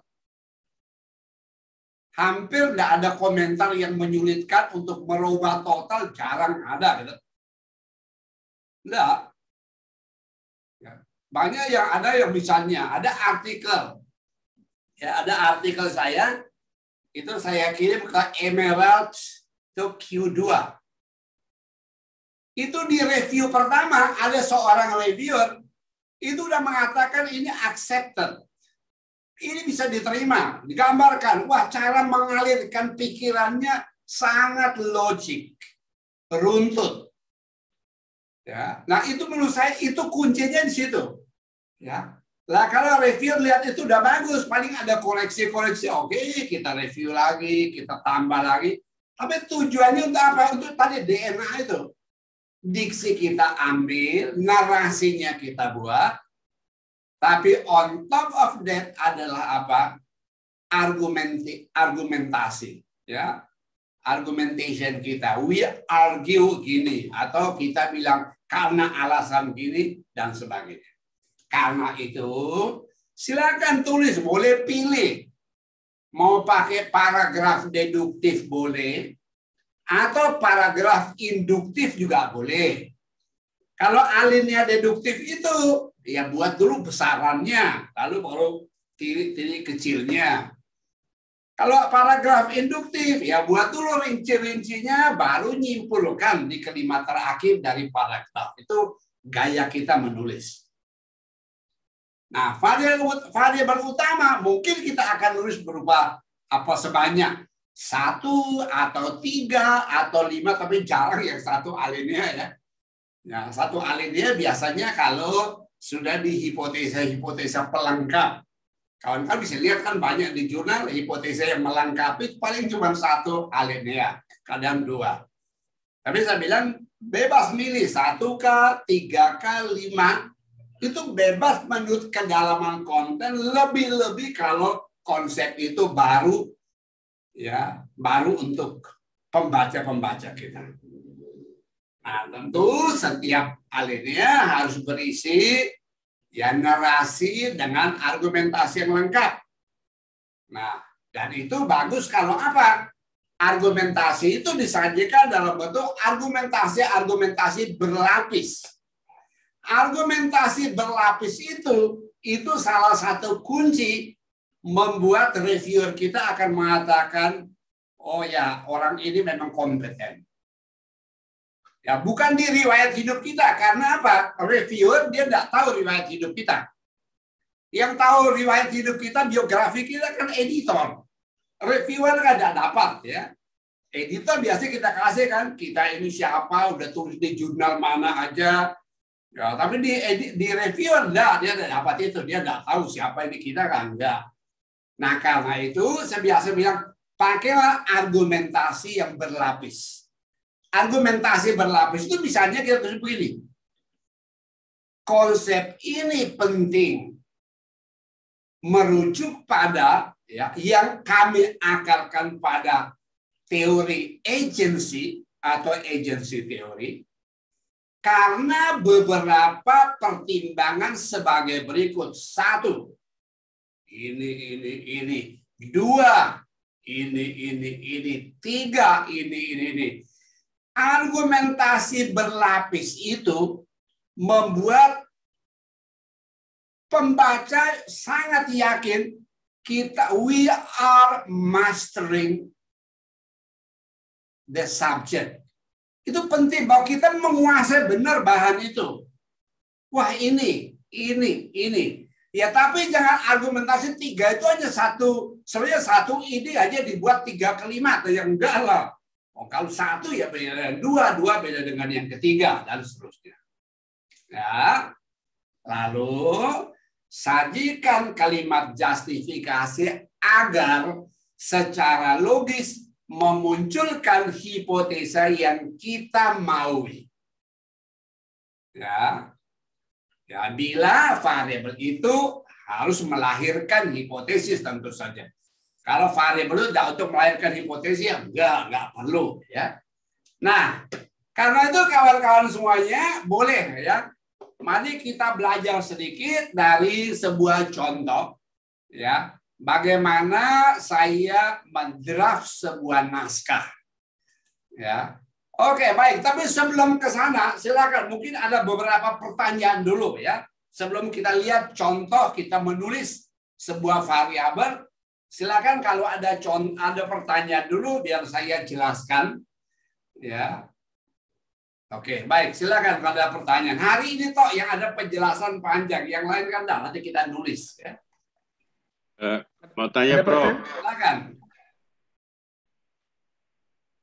hampir tidak ada komentar yang menyulitkan untuk merubah total, jarang ada. Gitu. Enggak. Ya. Banyak yang ada yang misalnya, ada artikel. Ya, ada artikel saya, itu saya kirim ke Emerald to Q2. Itu di review pertama, ada seorang reviewer, itu udah mengatakan ini accepted. Ini bisa diterima, digambarkan. Wah, cara mengalirkan pikirannya sangat logik, runtut. Ya, nah itu menurut saya itu kuncinya di situ. Ya, lah kalau review lihat itu udah bagus, paling ada koreksi-koreksi. Oke, kita review lagi, kita tambah lagi. Tapi tujuannya untuk apa? Untuk tadi DNA itu. Diksi kita ambil, narasinya kita buat. Tapi on top of that adalah apa? Argumentasi, ya. Argumentation kita. We argue gini atau kita bilang karena alasan gini dan sebagainya. Karena itu, silakan tulis, boleh pilih. Mau pakai paragraf deduktif boleh, atau paragraf induktif juga boleh. Kalau alinea deduktif itu, ya buat dulu besarannya, lalu baru titik kecilnya. Kalau paragraf induktif, ya buat dulu rinci-rincinya, baru nyimpulkan di kalimat terakhir dari paragraf. Itu gaya kita menulis. Nah, variabel utama mungkin kita akan nulis berupa apa sebanyak 1 atau 3 atau 5, tapi jarang yang 1 alinea ya. Ya, 1 alinea biasanya kalau sudah di hipotesa pelengkap. Kawan-kawan bisa lihat kan banyak di jurnal hipotesa yang melengkapi paling cuma 1 alinea, kadang 2. Tapi saya bilang bebas milih 1K, 3K, 5. Itu bebas menurut kedalaman konten, lebih-lebih kalau konsep itu baru ya, baru untuk pembaca-pembaca kita. Nah, tentu setiap alinea harus berisi ya narasi dengan argumentasi yang lengkap. Nah, dan itu bagus kalau apa? Argumentasi itu disajikan dalam bentuk argumentasi berlapis. Argumentasi berlapis itu salah satu kunci membuat reviewer kita akan mengatakan, oh ya, orang ini memang kompeten. Ya, bukan di riwayat hidup kita. Karena apa? Reviewer dia tidak tahu riwayat hidup kita. Yang tahu riwayat hidup kita, biografi kita kan editor. Reviewer kan tidak dapat ya. Editor biasanya kita kasih kan, kita ini siapa, udah tulis di jurnal mana aja. Ya, tapi di reviewer enggak, dia tidak dapat itu. Dia tidak tahu siapa ini kita kan enggak. Nah, karena itu saya biasa bilang, pakailah argumentasi yang berlapis. Argumentasi berlapis itu misalnya kita tulis begini. Konsep ini penting merujuk pada ya, yang kami akarkan pada teori agency atau agency teori karena beberapa pertimbangan sebagai berikut. 1, ini. 2, ini. 3, ini. Argumentasi berlapis itu membuat pembaca sangat yakin we are mastering the subject. Itu penting bahwa kita menguasai benar bahan itu. Wah, ini. Ya, tapi jangan argumentasi 3 itu hanya sebenarnya 1 ide aja dibuat 3 kalimat, yang enggak lah. Oh, kalau 1 ya beda dengan 2 beda dengan yang ketiga, dan seterusnya. Ya. Lalu sajikan kalimat justifikasi agar secara logis memunculkan hipotesa yang kita maui. Ya. Ya, bila variabel itu harus melahirkan hipotesis tentu saja. Kalau variabel itu tidak untuk melahirkan hipotesis, ya enggak perlu ya. Nah, karena itu kawan-kawan semuanya boleh ya. Mari kita belajar sedikit dari sebuah contoh ya. Bagaimana saya mendraft sebuah naskah. Ya. Oke, baik. Tapi sebelum ke sana, silakan mungkin ada beberapa pertanyaan dulu ya. Sebelum kita lihat contoh kita menulis sebuah variabel. Silakan kalau ada pertanyaan dulu biar saya jelaskan. Ya. Oke, baik. Silakan kalau ada pertanyaan. Hari ini toh yang ada penjelasan panjang, yang lain kan dah, nanti kita nulis ya. Mau tanya, Prof. Silakan.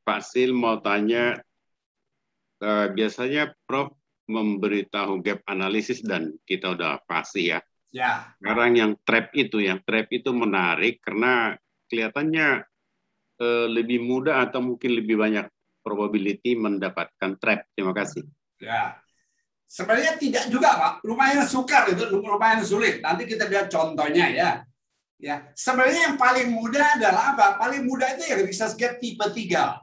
Pak Sil mau tanya, biasanya Prof memberitahu gap analisis dan kita udah pasti ya. Ya. Sekarang yang trap itu menarik karena kelihatannya lebih mudah atau mungkin lebih banyak probability mendapatkan trap. Terima kasih. Ya. Sebenarnya tidak juga, Pak. Lumayan sukar itu, lumayan sulit. Nanti kita lihat contohnya ya. Ya. Sebenarnya yang paling mudah adalah apa? Paling mudah itu yang bisa gap tipe 3.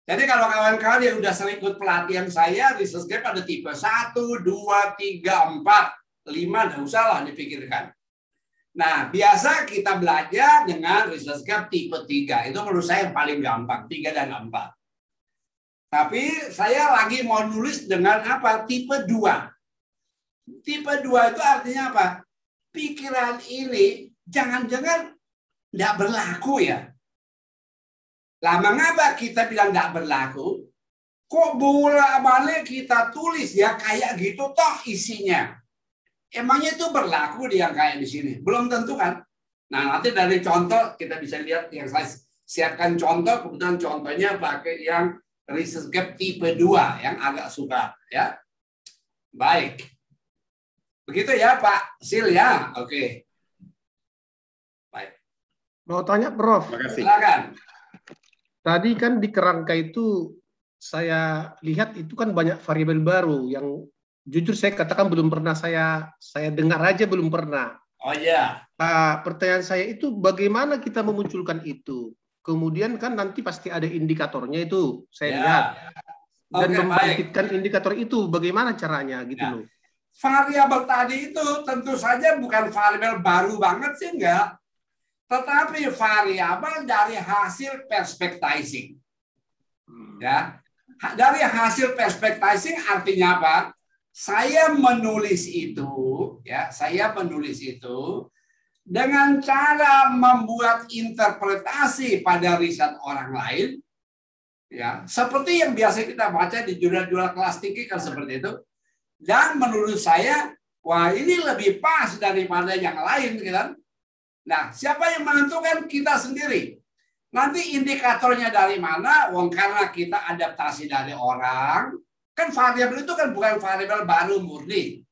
Jadi kalau kawan-kawan yang udah sering ikut pelatihan saya, research gap ada tipe 1, 2, 3, 4, 5, nggak usah lah dipikirkan. Nah, biasa kita belajar dengan research gap tipe 3. Itu menurut saya yang paling gampang, 3 dan 4. Tapi saya lagi mau nulis dengan apa? Tipe 2. Tipe 2 itu artinya apa? Pikiran ini jangan-jangan nggak berlaku ya. Lah mengapa kita bilang nggak berlaku? Kok bolak-balik kita tulis ya kayak gitu toh isinya. Emangnya itu berlaku di yang kayak di sini? Belum tentu kan? Nah nanti dari contoh kita bisa lihat yang saya siapkan contoh, kebetulan contohnya pakai yang research gap tipe 2 yang agak suka ya. Baik. Begitu ya Pak Sil ya. Oke. Baik. Mau tanya Prof. Terima kasih. Silakan. Tadi kan di kerangka itu saya lihat itu kan banyak variabel baru yang jujur saya katakan belum pernah saya dengar aja belum pernah. Oh iya. Pertanyaan saya itu bagaimana kita memunculkan itu? Kemudian kan nanti pasti ada indikatornya itu saya lihat. Dan membangkitkan indikator itu bagaimana caranya gitu loh. Variabel tadi itu tentu saja bukan variabel baru banget sih enggak. Tetapi variabel dari hasil perspectizing. Ya. Dari hasil perspectizing artinya apa? Saya menulis itu, ya, saya menulis itu dengan cara membuat interpretasi pada riset orang lain, ya, seperti yang biasa kita baca di jurnal-jurnal kelas tinggi kan seperti itu. Dan menurut saya, wah ini lebih pas daripada yang lain, kan? Nah, siapa yang menentukan? Kita sendiri. Nanti indikatornya dari mana? Wong karena kita adaptasi dari orang, kan variabel itu kan bukan variabel baru murni,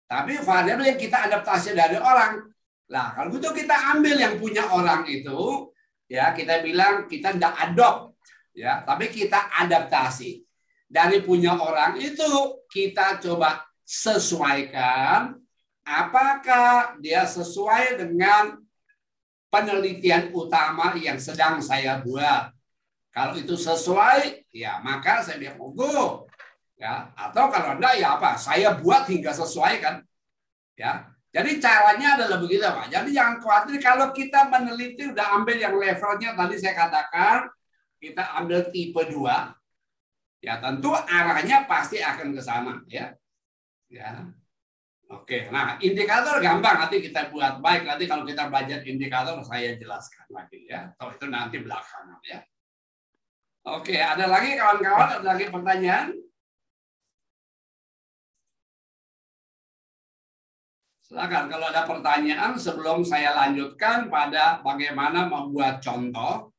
tapi variabel yang kita adaptasi dari orang. Nah, kalau gitu kita ambil yang punya orang itu, ya kita bilang kita tidak adopt, ya, tapi kita adaptasi. Dari punya orang itu kita coba sesuaikan apakah dia sesuai dengan penelitian utama yang sedang saya buat. Kalau itu sesuai, ya maka saya bilang monggo. Ya, atau kalau enggak ya apa? Saya buat hingga sesuai kan. Ya. Jadi caranya adalah begitu, Pak. Jadi jangan khawatir kalau kita meneliti udah ambil yang levelnya tadi saya katakan, kita ambil tipe 2. Ya, tentu arahnya pasti akan ke sana, ya. Ya. Oke, nah indikator gampang nanti kita buat. Baik, nanti kalau kita belajar indikator saya jelaskan lagi ya. Atau itu nanti belakangan ya. Oke, ada lagi kawan-kawan? Ada lagi pertanyaan? Silakan kalau ada pertanyaan sebelum saya lanjutkan pada bagaimana membuat contoh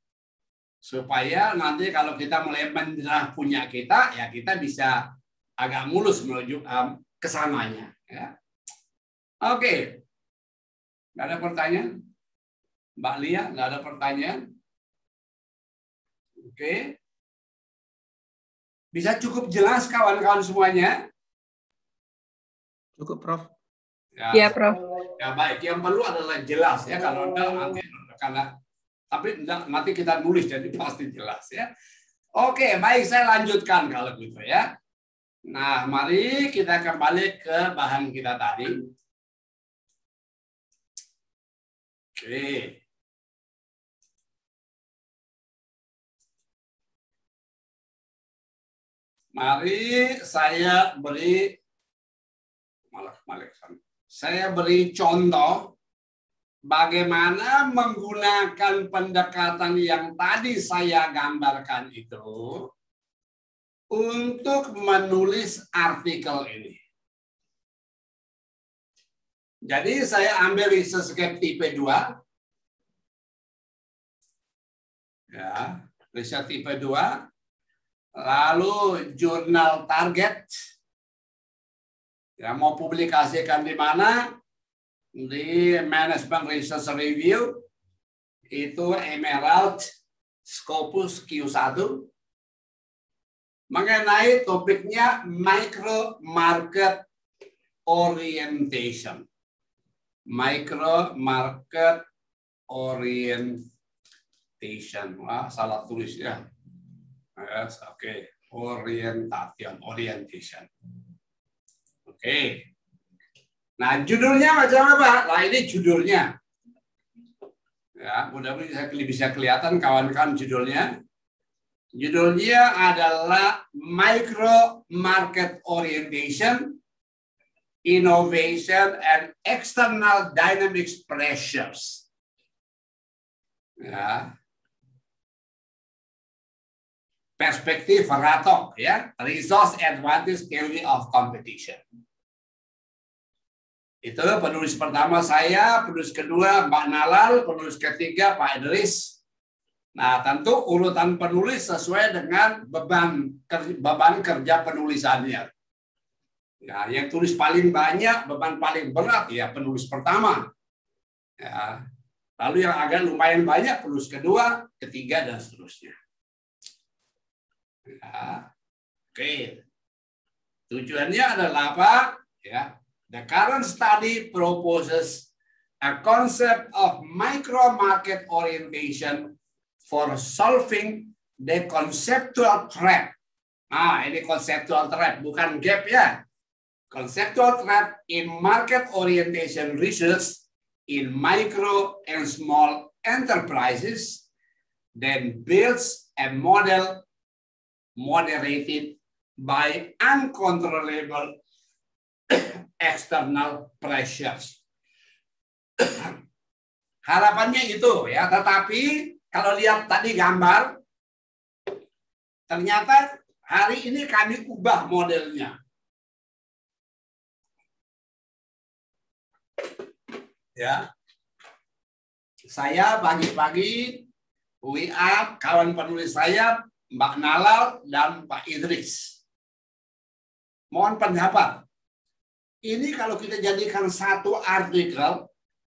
supaya nanti kalau kita mulai menjerah punya kita, ya kita bisa agak mulus menuju ke sananya. Ya. Oke. Nggak ada pertanyaan? Mbak Lia, nggak ada pertanyaan? Oke. Bisa cukup jelas kawan-kawan semuanya? Cukup, Prof. Ya, Prof. Ya baik, yang perlu adalah jelas ya. Kalau enggak nanti tapi nanti kita nulis jadi pasti jelas ya. Oke, baik saya lanjutkan kalau gitu ya. Nah, mari kita kembali ke bahan kita tadi. Oke. Mari saya beri contoh bagaimana menggunakan pendekatan yang tadi saya gambarkan itu untuk menulis artikel ini. Jadi saya ambil research gap tipe 2. Ya, riset tipe 2. Lalu jurnal target. Ya, mau publikasikan di mana? Di Management Research Review. Itu Emerald Scopus Q1. Mengenai topiknya micro market orientation. Micro market orientation. Wah, salah tulis ya. Yes, oke. Orientation. Oke. Nah, judulnya macam apa? Nah, ini judulnya. Ya, mudah-mudahan bisa kelihatan kawan-kawan judulnya. Judulnya adalah Micro Market Orientation, Innovation and External Dynamics Pressures. Ya. Perspektif Ratok, ya, Resource Advantage Theory of Competition. Itu penulis pertama saya, penulis kedua Mbak Nalal, penulis ketiga Pak Idris. Nah, tentu urutan penulis sesuai dengan beban kerja penulisannya. Ya, yang tulis paling banyak, beban paling berat ya penulis pertama. Ya. Lalu yang agak lumayan banyak penulis kedua, ketiga dan seterusnya. Ya. Oke. Tujuannya adalah apa? Ya. The current study proposes a concept of micro market orientation for solving the conceptual trap. Nah, ini conceptual trap, bukan gap ya. Conceptual trap in market orientation research in micro and small enterprises, then builds a model moderated by uncontrollable external pressures. Harapannya itu ya, tetapi kalau lihat tadi gambar, ternyata hari ini kami ubah modelnya. Ya, saya pagi-pagi WA kawan penulis saya Mbak Nalal dan Pak Idris. Mohon pendapat. Ini kalau kita jadikan satu artikel,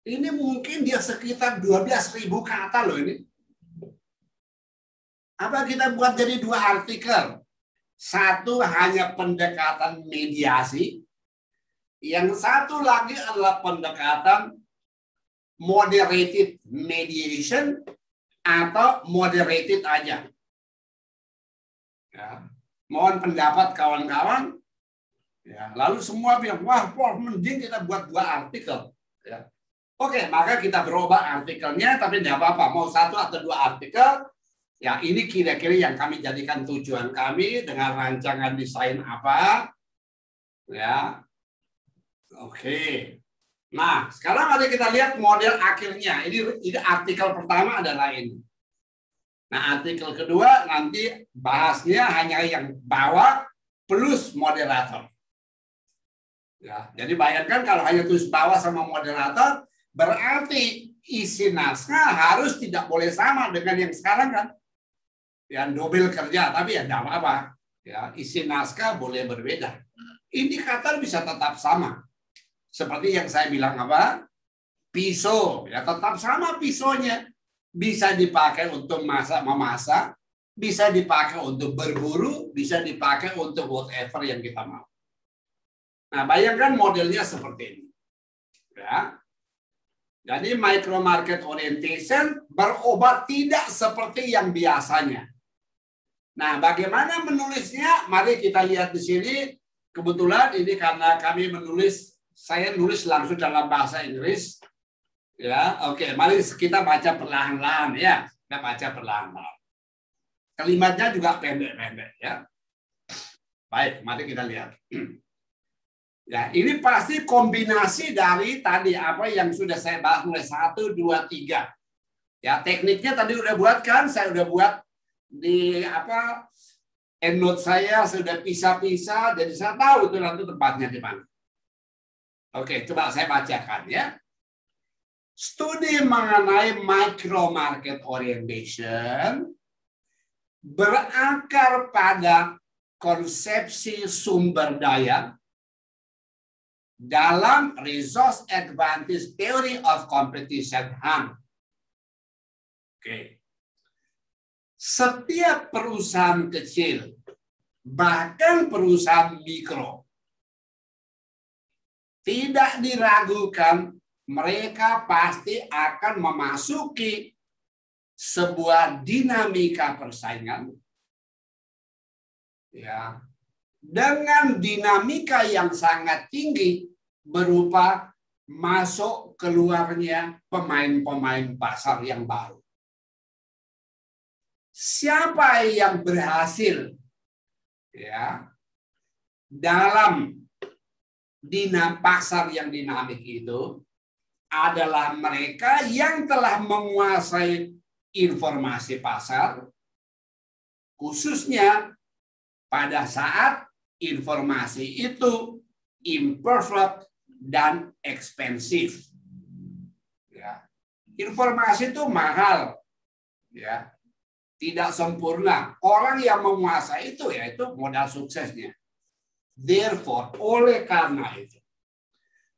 ini mungkin dia sekitar 12.000 kata loh ini. Apa kita buat jadi 2 artikel? Satu hanya pendekatan mediasi, yang satu lagi adalah pendekatan moderated mediation atau moderated aja. Ya. Mohon pendapat kawan-kawan. Ya. Lalu semua bilang, wah, mending kita buat 2 artikel. Ya. Oke, maka kita berubah artikelnya, tapi tidak apa-apa. Mau 1 atau 2 artikel, ya ini kira-kira yang kami jadikan tujuan kami dengan rancangan desain apa. Ya, oke. Nah, sekarang mari kita lihat model akhirnya. Ini artikel pertama adalah ini. Nah, artikel kedua nanti bahasnya hanya yang bawah plus moderator. Ya, jadi bayangkan kalau hanya tulis bawah sama moderator, berarti isi naskah harus tidak boleh sama dengan yang sekarang kan. Yang double kerja, tapi ya tidak apa-apa. Ya, isi naskah boleh berbeda. Indikator bisa tetap sama. Seperti yang saya bilang apa? Pisau, ya tetap sama pisaunya. Bisa dipakai untuk memasak, bisa dipakai untuk berburu, bisa dipakai untuk whatever yang kita mau. Nah, bayangkan modelnya seperti ini. Ya. Jadi micro market orientation berubah tidak seperti yang biasanya. Nah, bagaimana menulisnya? Mari kita lihat di sini. Kebetulan ini karena kami menulis, saya nulis langsung dalam bahasa Inggris. Ya, oke. Mari kita baca perlahan-lahan ya. Kita baca perlahan-lahan. Kalimatnya juga pendek-pendek ya. Baik, mari kita lihat. Ya, ini pasti kombinasi dari tadi apa yang sudah saya bahas mulai 1, 2, 3. Ya, tekniknya tadi udah buat kan? Saya udah buat di apa? EndNote saya sudah pisah-pisah, jadi saya tahu itu nanti tempatnya di mana. Oke, coba saya bacakan ya. Studi mengenai micro market orientation berakar pada konsepsi sumber daya dalam Resource Advantage Theory of Competition (HAM). Oke. Setiap perusahaan kecil, bahkan perusahaan mikro, tidak diragukan mereka pasti akan memasuki sebuah dinamika persaingan ya, dengan dinamika yang sangat tinggi berupa masuk keluarnya pemain-pemain pasar yang baru. Siapa yang berhasil ya dalam pasar yang dinamik itu adalah mereka yang telah menguasai informasi pasar, khususnya pada saat informasi itu imperfect dan ekspensif. Ya. Informasi itu mahal, ya, tidak sempurna. Orang yang menguasai itu yaitu modal suksesnya. Therefore, oleh karena itu,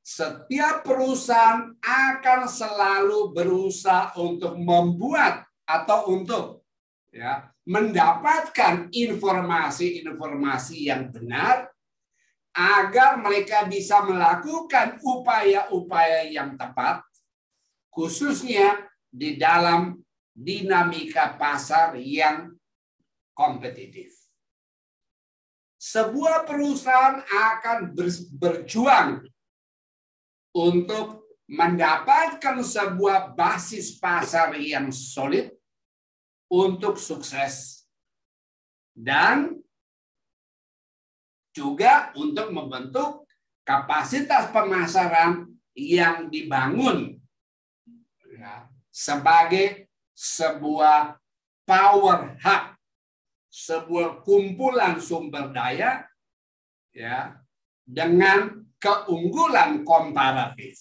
setiap perusahaan akan selalu berusaha untuk membuat atau untuk ya mendapatkan informasi-informasi yang benar agar mereka bisa melakukan upaya-upaya yang tepat, khususnya di dalam dinamika pasar yang kompetitif. Sebuah perusahaan akan berjuang untuk mendapatkan sebuah basis pasar yang solid untuk sukses dan juga untuk membentuk kapasitas pemasaran yang dibangun ya, sebagai sebuah power hub, sebuah kumpulan sumber daya ya dengan keunggulan komparatif.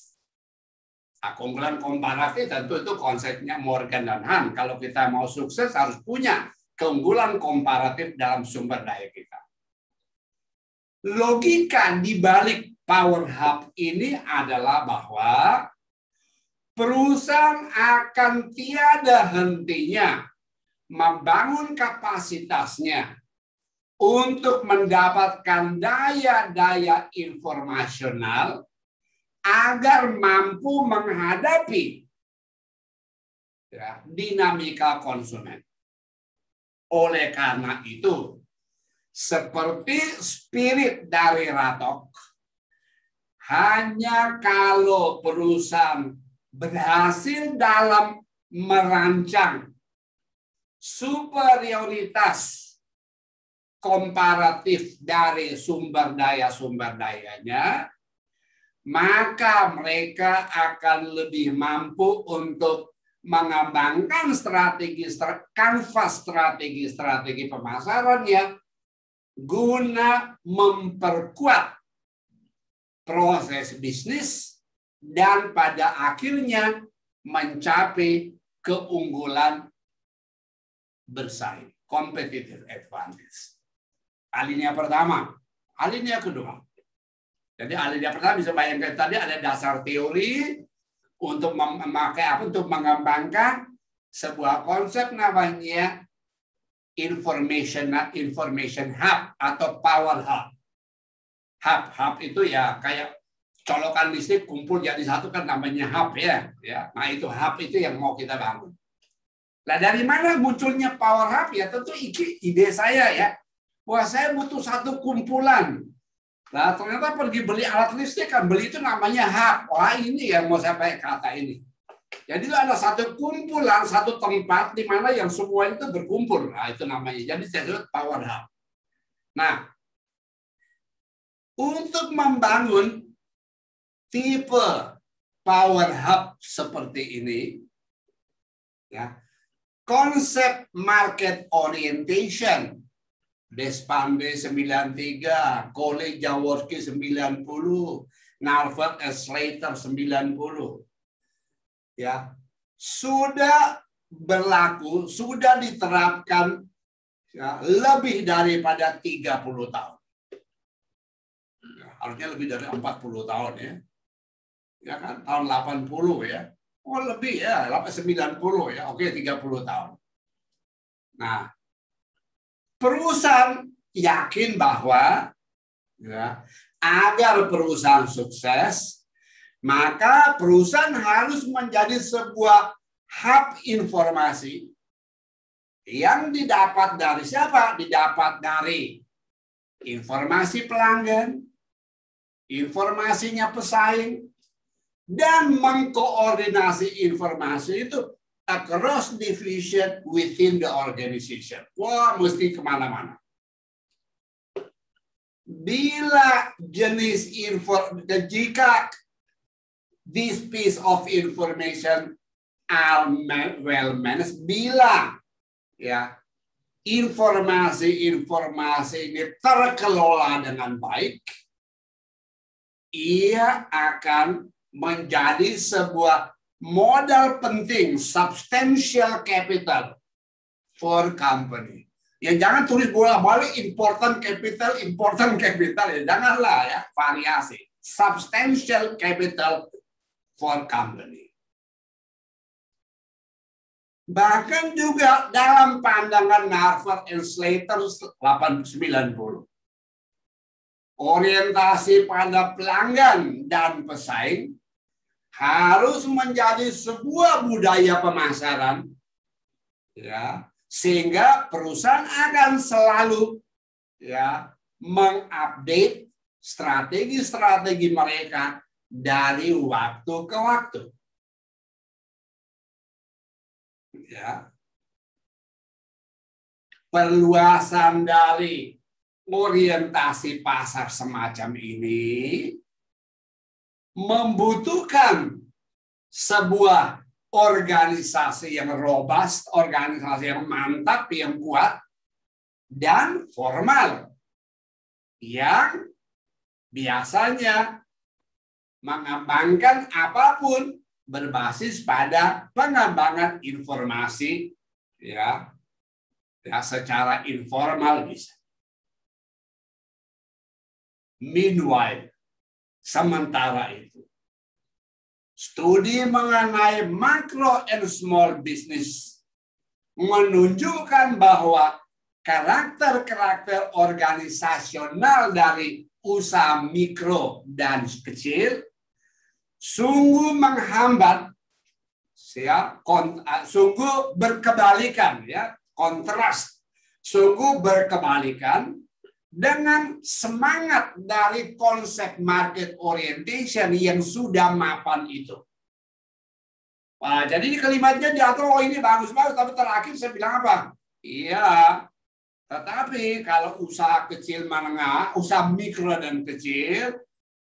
Nah, keunggulan komparatif tentu itu konsepnya Morgan dan Hahn. Kalau kita mau sukses harus punya keunggulan komparatif dalam sumber daya kita. Logika di balik power hub ini adalah bahwa perusahaan akan tiada hentinya membangun kapasitasnya untuk mendapatkan daya-daya informasional agar mampu menghadapi ya, dinamika konsumen. Oleh karena itu, seperti spirit dari Ratok, hanya kalau perusahaan berhasil dalam merancang superioritas komparatif dari sumber dayanya, maka mereka akan lebih mampu untuk mengembangkan strategi pemasarannya guna memperkuat proses bisnis dan pada akhirnya mencapai keunggulan bersaing, competitive advantage. Alinea pertama, alinea kedua. Jadi alinea pertama bisa bayangkan tadi ada dasar teori untuk memakai apa untuk mengembangkan sebuah konsep namanya information hub atau power hub. Hub itu ya kayak colokan listrik kumpul jadi satu kan namanya hub ya. Nah itu hub itu yang mau kita bangun. Nah dari mana munculnya power hub ya tentu ide saya ya. Wah saya butuh satu kumpulan. Nah ternyata pergi beli alat listrik kan beli itu namanya hub. Wah ini yang mau saya pakai kata ini. Jadi itu ada satu kumpulan, satu tempat di mana yang semua itu berkumpul. Nah itu namanya. Jadi saya sebut power hub. Nah untuk membangun tipe power hub seperti ini, ya konsep market orientation. Despande 93, Cole Jaworski 90, Narvet Slater 90. Ya, sudah berlaku, sudah diterapkan ya, lebih daripada 30 tahun. Ya, harusnya lebih dari 40 tahun ya. Ya kan, tahun 80 ya. Oh, lebih ya, 90 ya. Oke, 30 tahun. Nah, perusahaan yakin bahwa ya, agar perusahaan sukses, maka perusahaan harus menjadi sebuah hub informasi yang didapat dari siapa? Didapat dari informasi pelanggan, informasinya pesaing, dan mengkoordinasi informasi itu across division within the organization. Wah, mesti kemana-mana. Bila jenis jika this piece of information are well managed, bila ya informasi ini terkelola dengan baik, ia akan menjadi sebuah modal penting, substantial capital for company. Ya jangan tulis bolak-balik important capital ya, janganlah ya, variasi. Substantial capital for company. Bahkan juga dalam pandangan Harvard and Slater 890. Orientasi pada pelanggan dan pesaing harus menjadi sebuah budaya pemasaran, ya, sehingga perusahaan akan selalu ya mengupdate strategi-strategi mereka dari waktu ke waktu. Ya. Perluasan dari orientasi pasar semacam ini membutuhkan sebuah organisasi yang robust, organisasi yang mantap, yang kuat, dan formal, yang biasanya mengembangkan apapun berbasis pada pengembangan informasi, ya secara informal bisa. Meanwhile, sementara itu, studi mengenai macro and small business menunjukkan bahwa karakter-karakter organisasional dari usaha mikro dan kecil sungguh menghambat, ya, sungguh berkebalikan, ya, kontras, sungguh berkebalikan dengan semangat dari konsep market orientation yang sudah mapan itu. Nah, jadi di kalimatnya diatur, oh ini bagus-bagus, tapi terakhir saya bilang apa? Iya, tetapi kalau usaha kecil menengah, usaha mikro dan kecil,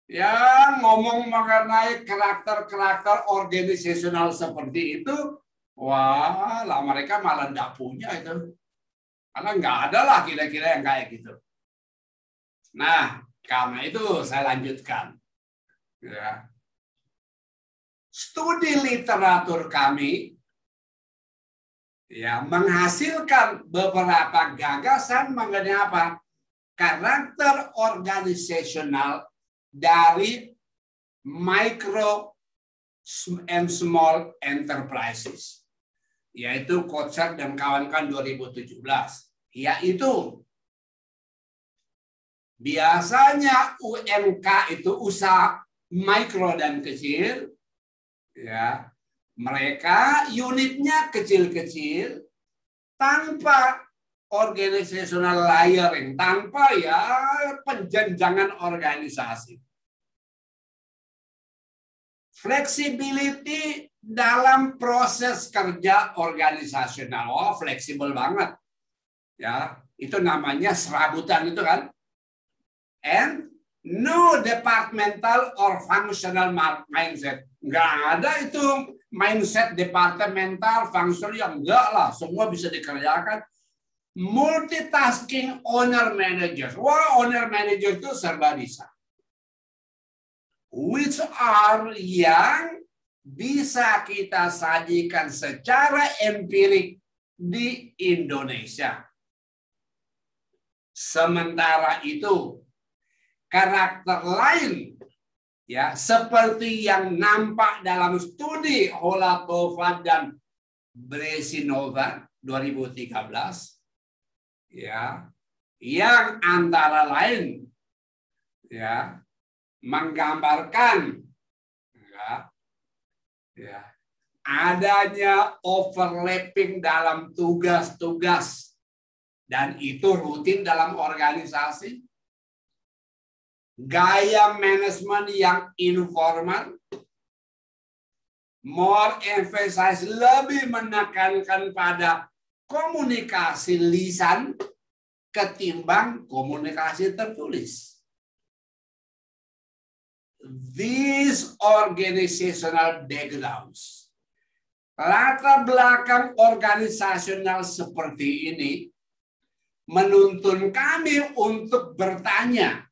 ya ngomong mengenai karakter-karakter organisasional seperti itu, wah lah mereka malah tidak punya itu. Karena nggak ada lah kira-kira yang kayak gitu. Nah, karena itu saya lanjutkan. Ya. Studi literatur kami ya menghasilkan beberapa gagasan mengenai apa? Karakter organisasional dari micro and small enterprises. Yaitu Kotzer dan kawan-kawan 2017. Yaitu biasanya UMK itu usaha mikro dan kecil, ya mereka unitnya kecil-kecil tanpa organizational layering, tanpa ya penjenjangan organisasi. Flexibility dalam proses kerja organisasional, oh fleksibel banget, ya itu namanya serabutan itu kan. And no departmental or functional mindset. Nggak ada itu mindset departemental, fungsional, enggak lah. Semua bisa dikerjakan. Multitasking owner manager. Wah, owner manager itu serba bisa. Which are yang bisa kita sajikan secara empirik di Indonesia. Sementara itu, karakter lain ya seperti yang nampak dalam studi Holatova dan Bresinova 2013 ya yang antara lain ya menggambarkan ya adanya overlapping dalam tugas-tugas dan itu rutin dalam organisasi. gaya manajemen yang informal, more emphasize, lebih menekankan pada komunikasi lisan ketimbang komunikasi tertulis. These organizational backgrounds, latar belakang organisasional seperti ini menuntun kami untuk bertanya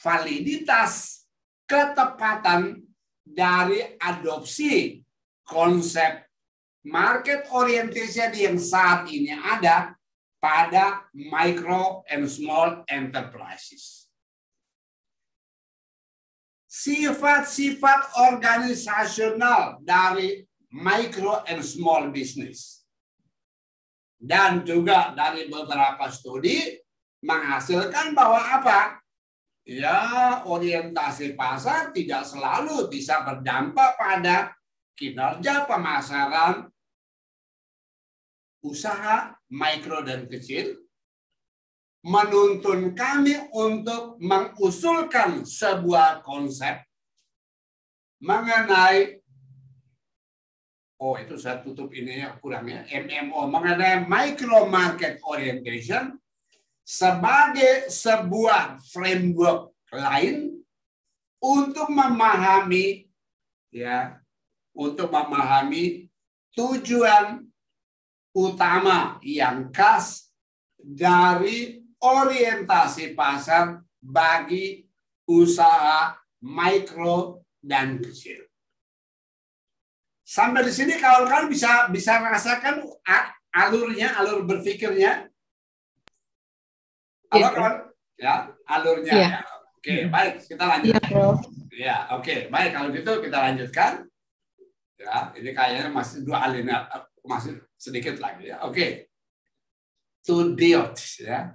validitas ketepatan dari adopsi konsep market orientation yang saat ini ada pada micro and small enterprises. Sifat-sifat organisasional dari micro and small business dan juga dari beberapa studi menghasilkan bahwa apa? Ya, orientasi pasar tidak selalu bisa berdampak pada kinerja pemasaran usaha mikro dan kecil, menuntun kami untuk mengusulkan sebuah konsep mengenai, oh itu saya tutup ini ya kurangnya, MMO, mengenai micro market orientation sebagai sebuah framework lain untuk memahami tujuan utama yang khas dari orientasi pasar bagi usaha mikro dan kecil. Sampai di sini kawan-kawan bisa merasakan alurnya, alur berpikirnya. Halo kawan, ya alurnya. Ya. Ya. Oke, baik kita lanjut. Iya, Prof. Ya, oke, baik kalau gitu kita lanjutkan. Ya, ini kayaknya masih dua alinea, masih sedikit lagi ya. Oke. To build ya.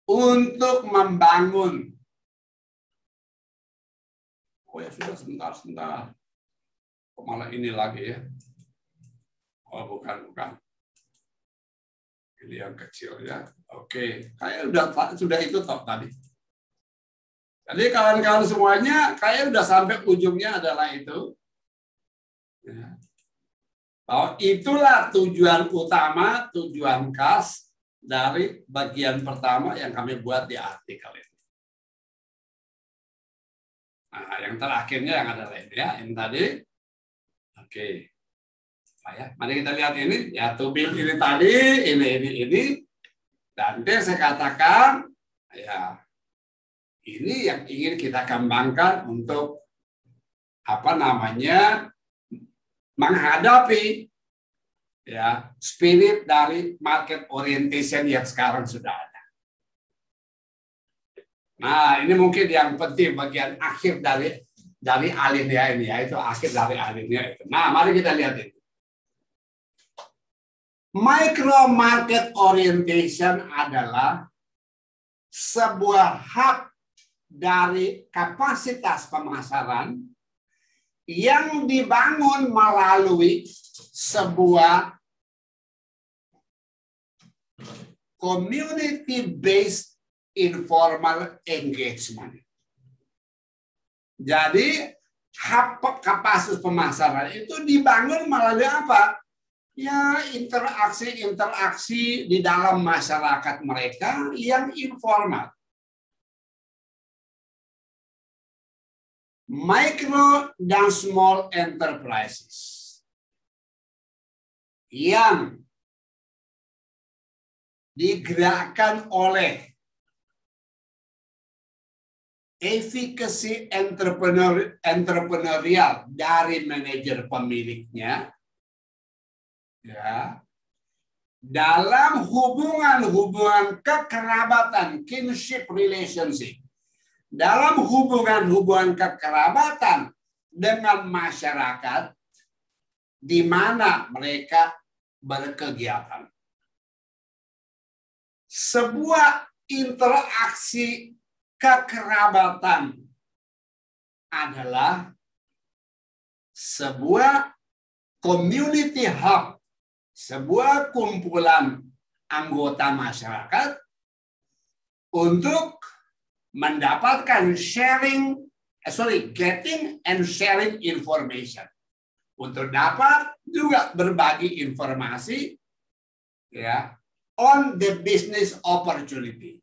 Untuk membangun. Oh ya sudah sebentar. Kok malah ini lagi ya. Oh bukan. Ini yang kecil ya. Oke, kayak sudah itu top tadi. Jadi kawan-kawan semuanya kayak udah sampai ujungnya adalah itu. Ya. Bahwa itulah tujuan utama, tujuan khas dari bagian pertama yang kami buat di artikel ini. Nah, yang terakhirnya yang ada lain ya, yang tadi. Oke. Nah, ya, mari kita lihat ini ya, to build ini tadi, ini. Dan saya katakan ya ini yang ingin kita kembangkan untuk menghadapi ya spirit dari market orientation yang sekarang sudah ada. Nah, ini mungkin yang penting bagian akhir dari alinea ini, yaitu akhir dari alinea itu. Nah, mari kita lihat ini. Micro market orientation adalah sebuah hak dari kapasitas pemasaran yang dibangun melalui sebuah community-based informal engagement. Jadi, hak kapasitas pemasaran itu dibangun melalui apa? Ya, interaksi di dalam masyarakat mereka yang informal. Micro dan small enterprises yang digerakkan oleh efficacy entrepreneurial dari manajer pemiliknya, ya, dalam hubungan kekerabatan, kinship relationship, dalam hubungan kekerabatan dengan masyarakat di mana mereka berkegiatan. Sebuah interaksi kekerabatan adalah sebuah community hub, sebuah kumpulan anggota masyarakat untuk mendapatkan getting and sharing information. Untuk dapat juga berbagi informasi ya on the business opportunity.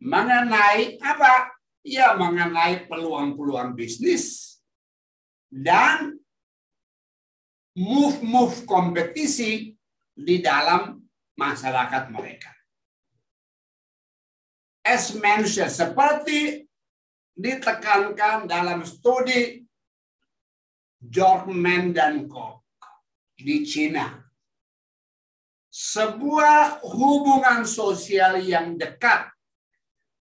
Mengenai apa? Ya mengenai peluang-peluang bisnis dan move kompetisi di dalam masyarakat mereka. As mentioned, seperti ditekankan dalam studi Jorkman dan Koch di Cina, sebuah hubungan sosial yang dekat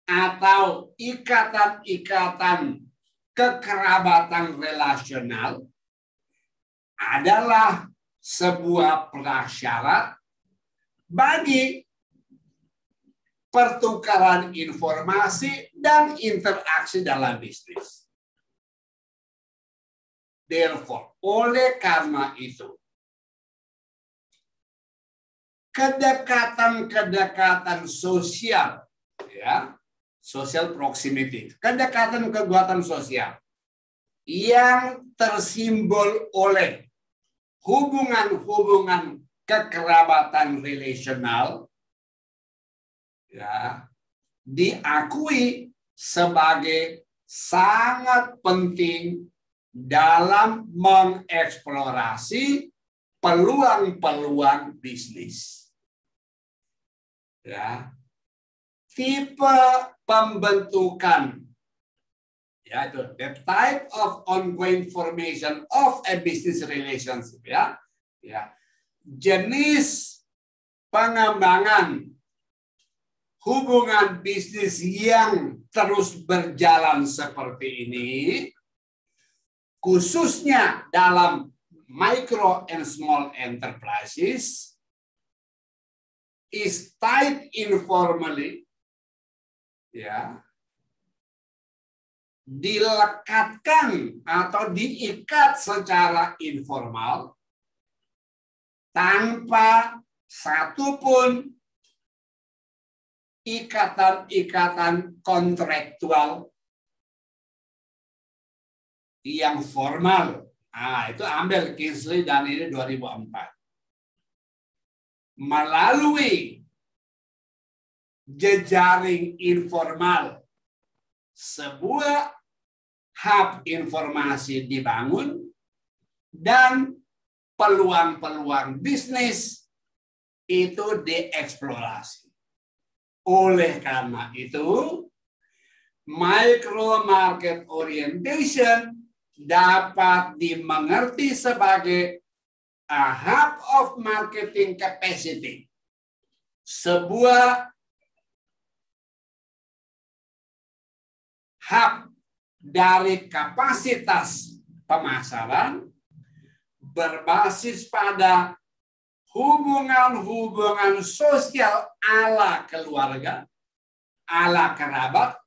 atau ikatan-ikatan kekerabatan relasional adalah sebuah prasyarat bagi pertukaran informasi dan interaksi dalam bisnis. Therefore, oleh karena itu, kedekatan sosial, ya, social proximity, kedekatan kekuatan sosial yang tersimbol oleh hubungan-hubungan kekerabatan relasional, ya, diakui sebagai sangat penting dalam mengeksplorasi peluang-peluang bisnis. Ya. Tipe pembentukan, ya itu the type of ongoing formation of a business relationship, ya. Ya. Jenis pengembangan hubungan bisnis yang terus berjalan seperti ini, khususnya dalam micro and small enterprises, is tied informally, ya, dilekatkan atau diikat secara informal tanpa satupun ikatan-ikatan kontraktual yang formal. Nah, itu ambil Kingsley dan ini 2004. Melalui jejaring informal, sebuah hub informasi dibangun dan peluang-peluang bisnis itu dieksplorasi. Oleh karena itu, micro market orientation dapat dimengerti sebagai a hub of marketing capacity. Sebuah hub dari kapasitas pemasaran berbasis pada hubungan-hubungan sosial ala keluarga, ala kerabat,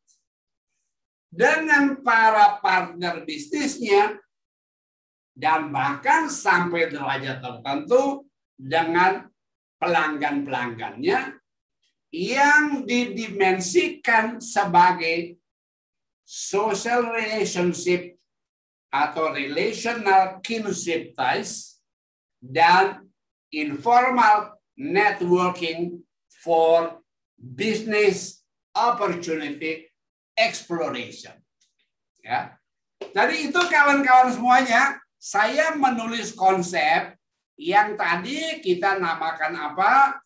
dengan para partner bisnisnya, dan bahkan sampai derajat tertentu dengan pelanggan-pelanggannya yang didimensikan sebagai social relationship atau relational kinship ties dan informal networking for business opportunity exploration. Ya. Jadi itu kawan-kawan semuanya, saya menulis konsep yang tadi kita namakan apa?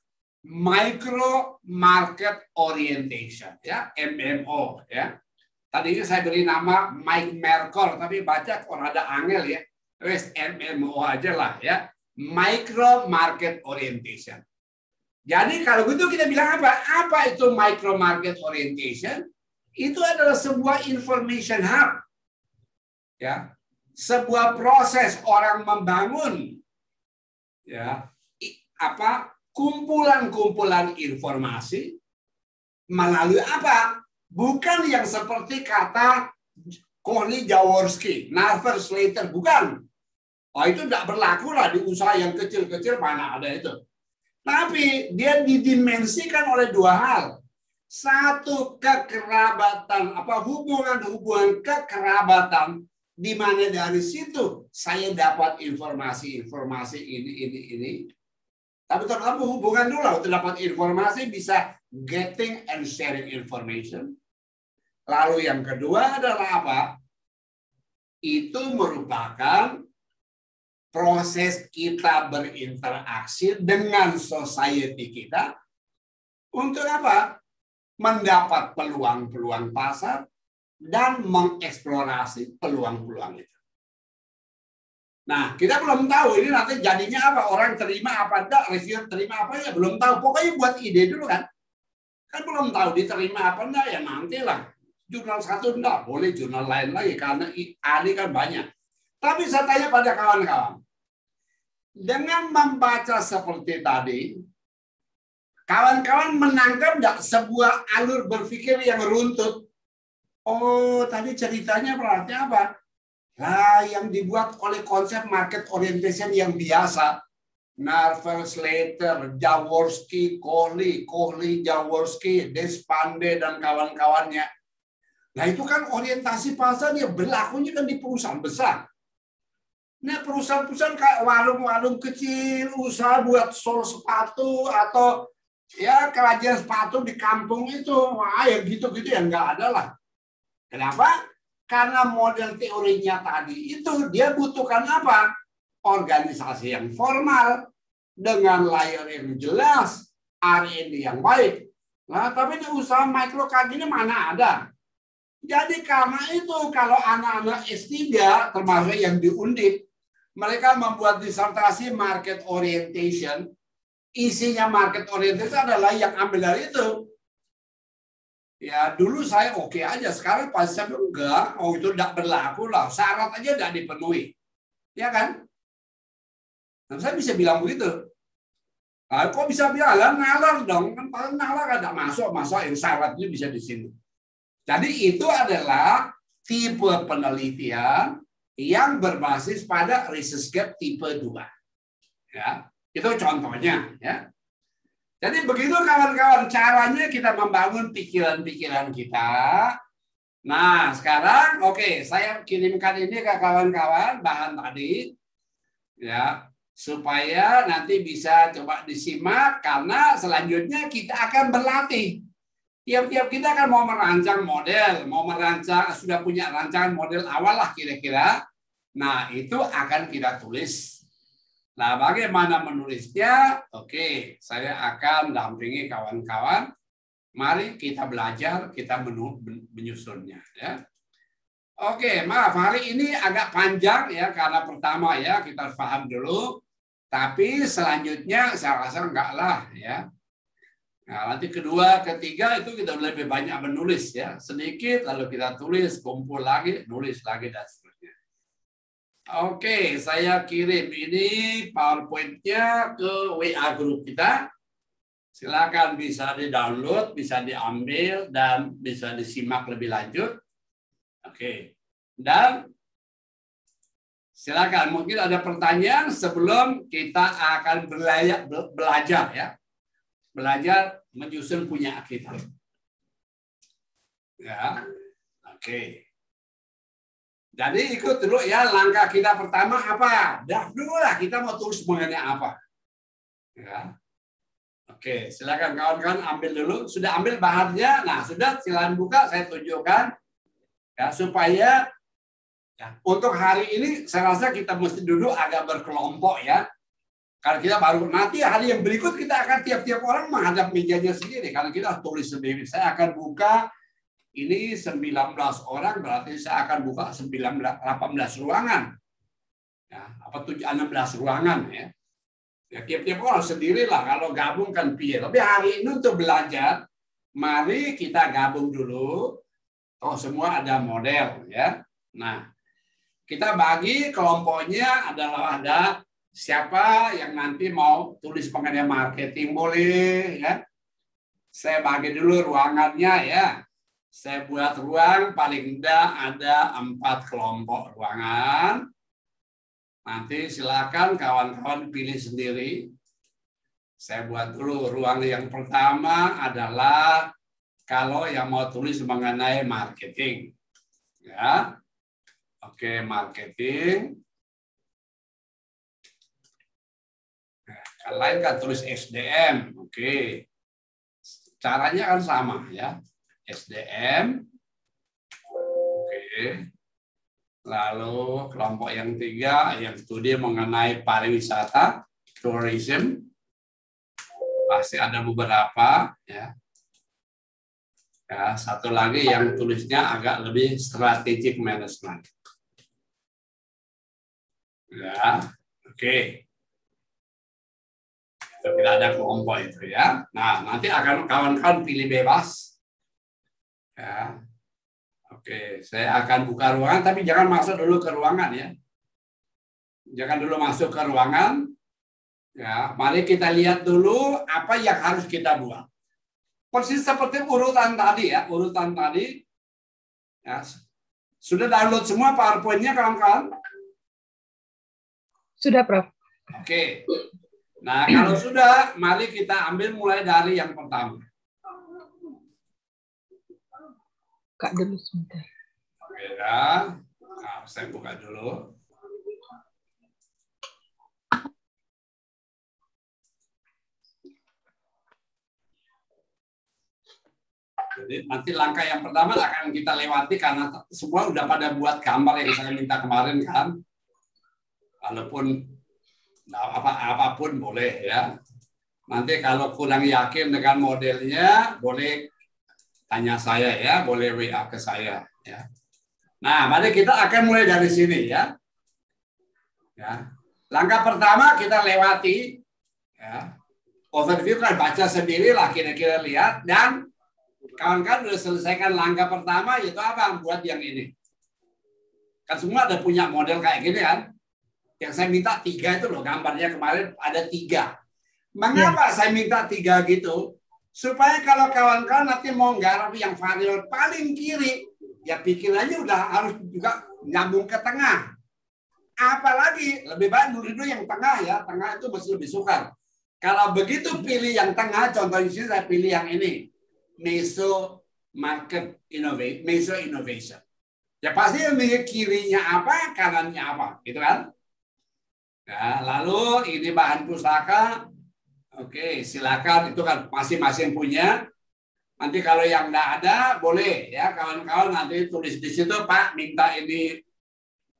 Micro market orientation, ya, MMO, ya. Tadinya saya beri nama Mike Merkor, tapi baca orang ada angel ya. Wes MMO aja lah ya. Micro market orientation. Jadi kalau gitu kita bilang apa? Apa itu micro market orientation? Itu adalah sebuah information hub. Ya. Sebuah proses orang membangun ya, apa? Kumpulan-kumpulan informasi melalui apa? Bukan yang seperti kata Kohli Jaworski, Narver Slater, bukan. Oh, itu tidak berlaku lah di usaha yang kecil-kecil, mana ada itu. Tapi dia didimensikan oleh dua hal. satu kekerabatan, hubungan kekerabatan, di mana dari situ saya dapat informasi ini. Tapi terutama hubungan dulu untuk dapat informasi bisa getting and sharing information. Lalu yang kedua adalah apa? Itu merupakan proses kita berinteraksi dengan society kita untuk apa? Mendapat peluang-peluang pasar dan mengeksplorasi peluang-peluang itu. Nah, kita belum tahu ini nanti jadinya apa, orang terima apa enggak, reviewer terima apa ya, belum tahu. Pokoknya buat ide dulu kan. Kan belum tahu diterima apa enggak, ya nantilah. Jurnal satu enggak, boleh jurnal lain lagi, karena ahli kan banyak. Tapi saya tanya pada kawan-kawan, dengan membaca seperti tadi, kawan-kawan menangkap enggak sebuah alur berpikir yang runtut? Oh, tadi ceritanya berarti apa? Nah, yang dibuat oleh konsep market orientation yang biasa. Narvel, Slater, Jaworski, Kohli, Jaworski, Despande, dan kawan-kawannya. Nah, itu kan orientasi pasar yang berlakunya kan di perusahaan besar. Nah, perusahaan-perusahaan kayak warung-warung kecil, usaha buat sol sepatu, atau ya kerajinan sepatu di kampung itu, wah ya gitu-gitu ya nggak ada lah. Kenapa? Karena model teorinya tadi itu dia butuhkan apa? Organisasi yang formal dengan layer yang jelas, R&D yang baik. Nah, tapi di usaha mikro kayak gini mana ada? Jadi karena itu kalau anak-anak S3 termasuk yang di Undip, mereka membuat disertasi market orientation. Isinya market orientation adalah yang ambil dari itu. Ya dulu saya oke aja, sekarang pas saya bilang enggak, oh itu tidak berlaku lah, syarat aja tidak dipenuhi, ya kan? Nah, saya bisa bilang begitu. Nah, kok bisa bilang nalar dong? Kan paling nalar ada masuk yang syaratnya bisa di sini. Jadi itu adalah tipe penelitian yang berbasis pada research gap tipe 2. Ya, itu contohnya. Ya. Jadi begitu kawan-kawan caranya kita membangun pikiran-pikiran kita. Nah sekarang oke, saya kirimkan ini ke kawan-kawan bahan tadi. Ya, supaya nanti bisa coba disimak karena selanjutnya kita akan berlatih. Tiap-tiap kita kan mau merancang model, sudah punya rancangan model awal lah kira-kira. Nah, itu akan kita tulis. Nah, bagaimana menulisnya? Oke, saya akan dampingi kawan-kawan. Mari kita belajar, kita menyusunnya. Ya. Oke, maaf hari ini agak panjang ya karena pertama ya kita paham dulu. Tapi selanjutnya saya rasa enggak lah ya. Nah, nanti kedua, ketiga itu kita lebih banyak menulis ya. Sedikit lalu kita tulis, kumpul lagi, nulis lagi dan seterusnya. Oke, saya kirim ini PowerPoint-nya ke WA grup kita. Silakan bisa di-download, bisa diambil dan bisa disimak lebih lanjut. Oke. Dan silakan mungkin ada pertanyaan sebelum kita akan belajar ya. Belajar menyusun punya kita. Ya. Oke. Jadi ikut dulu ya langkah kita pertama apa? Draft dulu lah kita mau tulis mengenai apa. Ya. Oke, silakan kawan-kawan ambil dulu. Sudah ambil bahannya? Nah, sudah silakan buka saya tunjukkan. Ya, supaya ya, untuk hari ini saya rasa kita mesti duduk agak berkelompok ya. Karena kita baru nanti hari yang berikut kita akan tiap-tiap orang menghadap mejanya sendiri. Karena kita harus tulis sendiri. Saya akan buka ini 19 orang, berarti saya akan buka 18 ruangan. Ya, apa 16 ruangan ya. Ya tiap-tiap orang sendirilah, kalau gabung kan piye. Tapi hari ini untuk belajar, mari kita gabung dulu. Oh, semua ada model ya. Nah, kita bagi kelompoknya adalah ada siapa yang nanti mau tulis mengenai marketing boleh ya. Saya bagi dulu ruangannya ya. Saya buat ruang paling tidak ada 4 kelompok ruangan. Nanti silakan kawan-kawan pilih sendiri. Saya buat dulu ruang yang pertama adalah kalau yang mau tulis mengenai marketing. Ya. Oke, marketing. Yang lain kan tulis SDM. Oke. Caranya kan sama ya. SDM. Oke. Lalu kelompok yang 3 yang studi mengenai pariwisata, tourism. Pasti ada beberapa ya. Ya, satu lagi yang tulisnya agak lebih strategic management. Ya, oke. Itu tidak ada kelompok itu ya. Nah, nanti akan kawan-kawan pilih bebas. Ya. Oke, saya akan buka ruangan, tapi jangan masuk dulu ke ruangan ya. Jangan dulu masuk ke ruangan. Ya, mari kita lihat dulu apa yang harus kita buat. Persis seperti urutan tadi ya, urutan tadi. Ya, sudah download semua PowerPoint-nya kawan-kawan? Sudah, Prof. Oke. Nah, kalau sudah, mari kita ambil mulai dari yang pertama. Kak dulu sebentar. Oke ya. Nah, saya buka dulu. Jadi nanti langkah yang pertama akan kita lewati karena semua udah pada buat gambar yang saya minta kemarin kan. Walaupun apapun boleh ya. Nanti kalau kurang yakin dengan modelnya boleh tanya saya ya, boleh WA ke saya ya. Nah, mari kita akan mulai dari sini ya. Ya. Langkah pertama kita lewati ya. Overview kan baca sendiri lah kira-kira lihat dan kawan-kawan sudah selesaikan langkah pertama, yaitu apa? Buat yang ini. Kan semua ada punya model kayak gini kan? Yang saya minta 3 itu loh, gambarnya kemarin ada 3. Mengapa saya minta 3 gitu? Supaya kalau kawan-kawan nanti mau nggarap yang variabel paling kiri, ya pikirannya udah harus juga nyambung ke tengah. Apalagi lebih baik dulu yang tengah ya, tengah itu masih lebih sukar. Kalau begitu pilih yang tengah, contoh di sini saya pilih yang ini. Meso market innovation, meso innovation. Ya pasti yang kirinya apa, kanannya apa, gitu kan? Ya, lalu ini bahan pustaka. Oke, silakan itu kan masing-masing punya. Nanti kalau yang enggak ada boleh ya kawan-kawan nanti tulis di situ Pak minta ini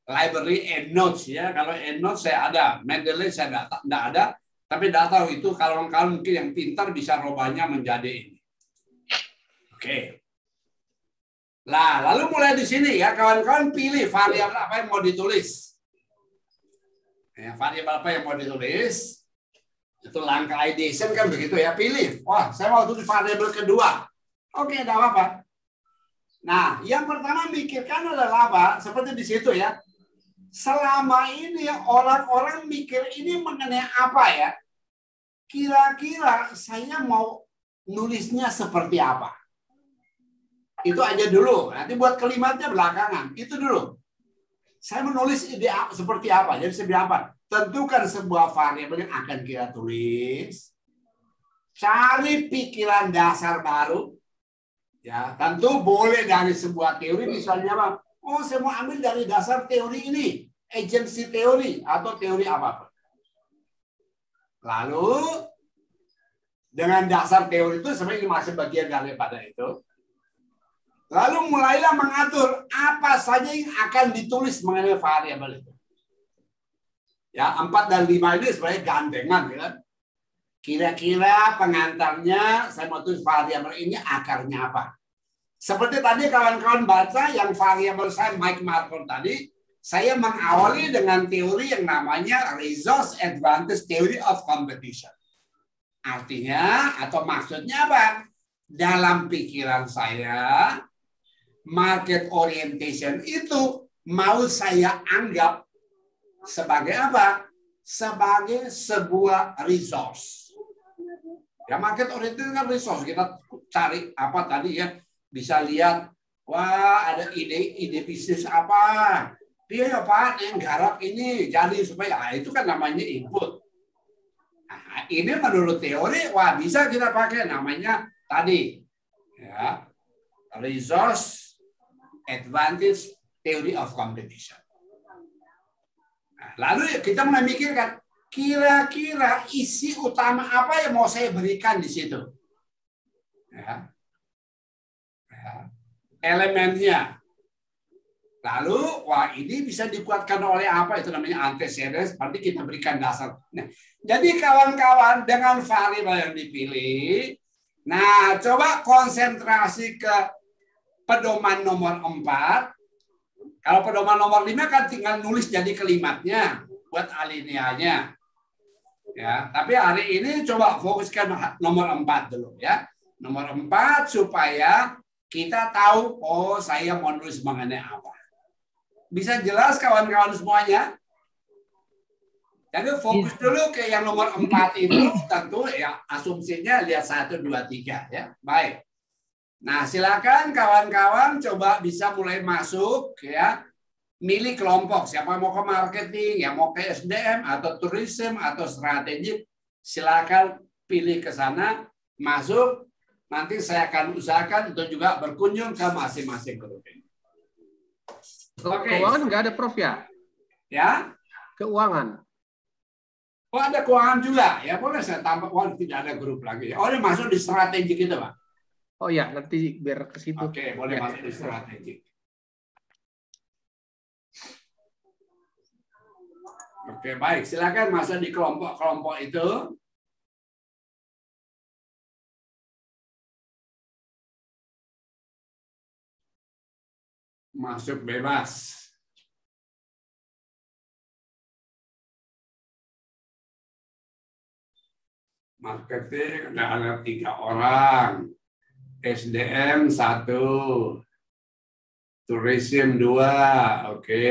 library EndNotes ya. Kalau EndNotes saya ada, Mendeley saya enggak ada, tapi enggak tahu itu kawan-kawan mungkin yang pintar bisa robahnya menjadi ini. Oke. Nah, lalu mulai di sini ya, kawan-kawan pilih variabel apa yang mau ditulis. Ya, variabel apa yang mau ditulis. Itu langkah ideation kan begitu ya, pilih. Wah, saya mau tulis variabel kedua. Oke, enggak apa-apa. Nah, yang pertama mikirkan adalah apa? Seperti di situ ya. Selama ini orang-orang mikir ini mengenai apa ya? Kira-kira saya mau nulisnya seperti apa? Itu aja dulu. Nanti buat kalimatnya belakangan. Itu dulu. Saya menulis ide seperti apa. Jadi seperti apa? Tentukan sebuah variabel yang akan kita tulis. Cari pikiran dasar baru. Ya, tentu boleh dari sebuah teori. Misalnya apa? Oh, saya mau ambil dari dasar teori ini. Agency teori atau teori apapun. Lalu, dengan dasar teori itu sebenarnya masih bagian daripada itu. Lalu mulailah mengatur apa saja yang akan ditulis mengenai variabel itu. Ya, 4 dan 5 ini sebenarnya gandengan, ya. Kira-kira pengantarnya saya mau tulis variabel ini akarnya apa. Seperti tadi kawan-kawan baca yang variabel saya Mike Markov tadi, saya mengawali dengan teori yang namanya Resource Advantage Theory of Competition. Artinya atau maksudnya apa? Dalam pikiran saya, market orientation itu mau saya anggap sebagai apa? Sebagai sebuah resource. Ya, market orientation kan resource. Kita cari apa tadi ya? Bisa lihat, wah ada ide bisnis apa? Dia ya Pak yang garap ini jadi supaya itu kan namanya input. Nah, ini menurut teori, wah bisa kita pakai namanya tadi. Ya, resource advantage theory of competition. Nah, lalu kita mulai mikirkan, kira-kira isi utama apa yang mau saya berikan di situ? Ya. Ya. Elemennya. Lalu, wah ini bisa dikuatkan oleh apa? Itu namanya antecedents. Berarti kita berikan dasar. Nah, jadi kawan-kawan dengan variabel yang dipilih, nah coba konsentrasi ke pedoman nomor 4. Kalau pedoman nomor 5 kan tinggal nulis jadi kalimatnya buat alineanya. Ya, tapi hari ini coba fokuskan nomor 4 dulu ya. Nomor 4 supaya kita tahu, oh saya mau nulis mengenai apa. Bisa jelas kawan-kawan semuanya? Jadi fokus dulu ke yang nomor 4 itu, tentu ya asumsinya lihat 1, 2, 3 ya. Baik. Nah, silakan kawan-kawan coba bisa mulai masuk ya. Milih kelompok, siapa yang mau ke marketing, yang mau ke SDM atau tourism atau strategik, silakan pilih ke sana, masuk. Nanti saya akan usahakan untuk juga berkunjung ke masing-masing grup ini. Oke. Keuangan nggak ada, Prof ya? Ya? Keuangan. Oh, ada keuangan juga. Ya, boleh saya tambah. Oh, tidak ada grup lagi. Oh, ini masuk di strategik itu, Pak. Oh ya, nanti biar ke situ. Oke, boleh masuk di strategik. Oke, baik. Silakan masuk di kelompok-kelompok itu. Masuk bebas. Marketing ada 3 orang. SDM 1. Tourism 2. Oke.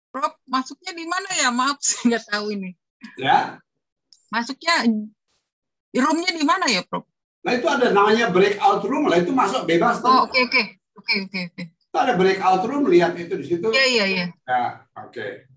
Prof, masuknya di mana ya? Maaf, saya nggak tahu ini. Ya. Masuknya, roomnya di mana ya, Prof? Nah, itu ada namanya breakout room. Lah itu masuk bebas. Oh, oke. Itu ada breakout room, lihat itu di situ. Iya. Ya, oke.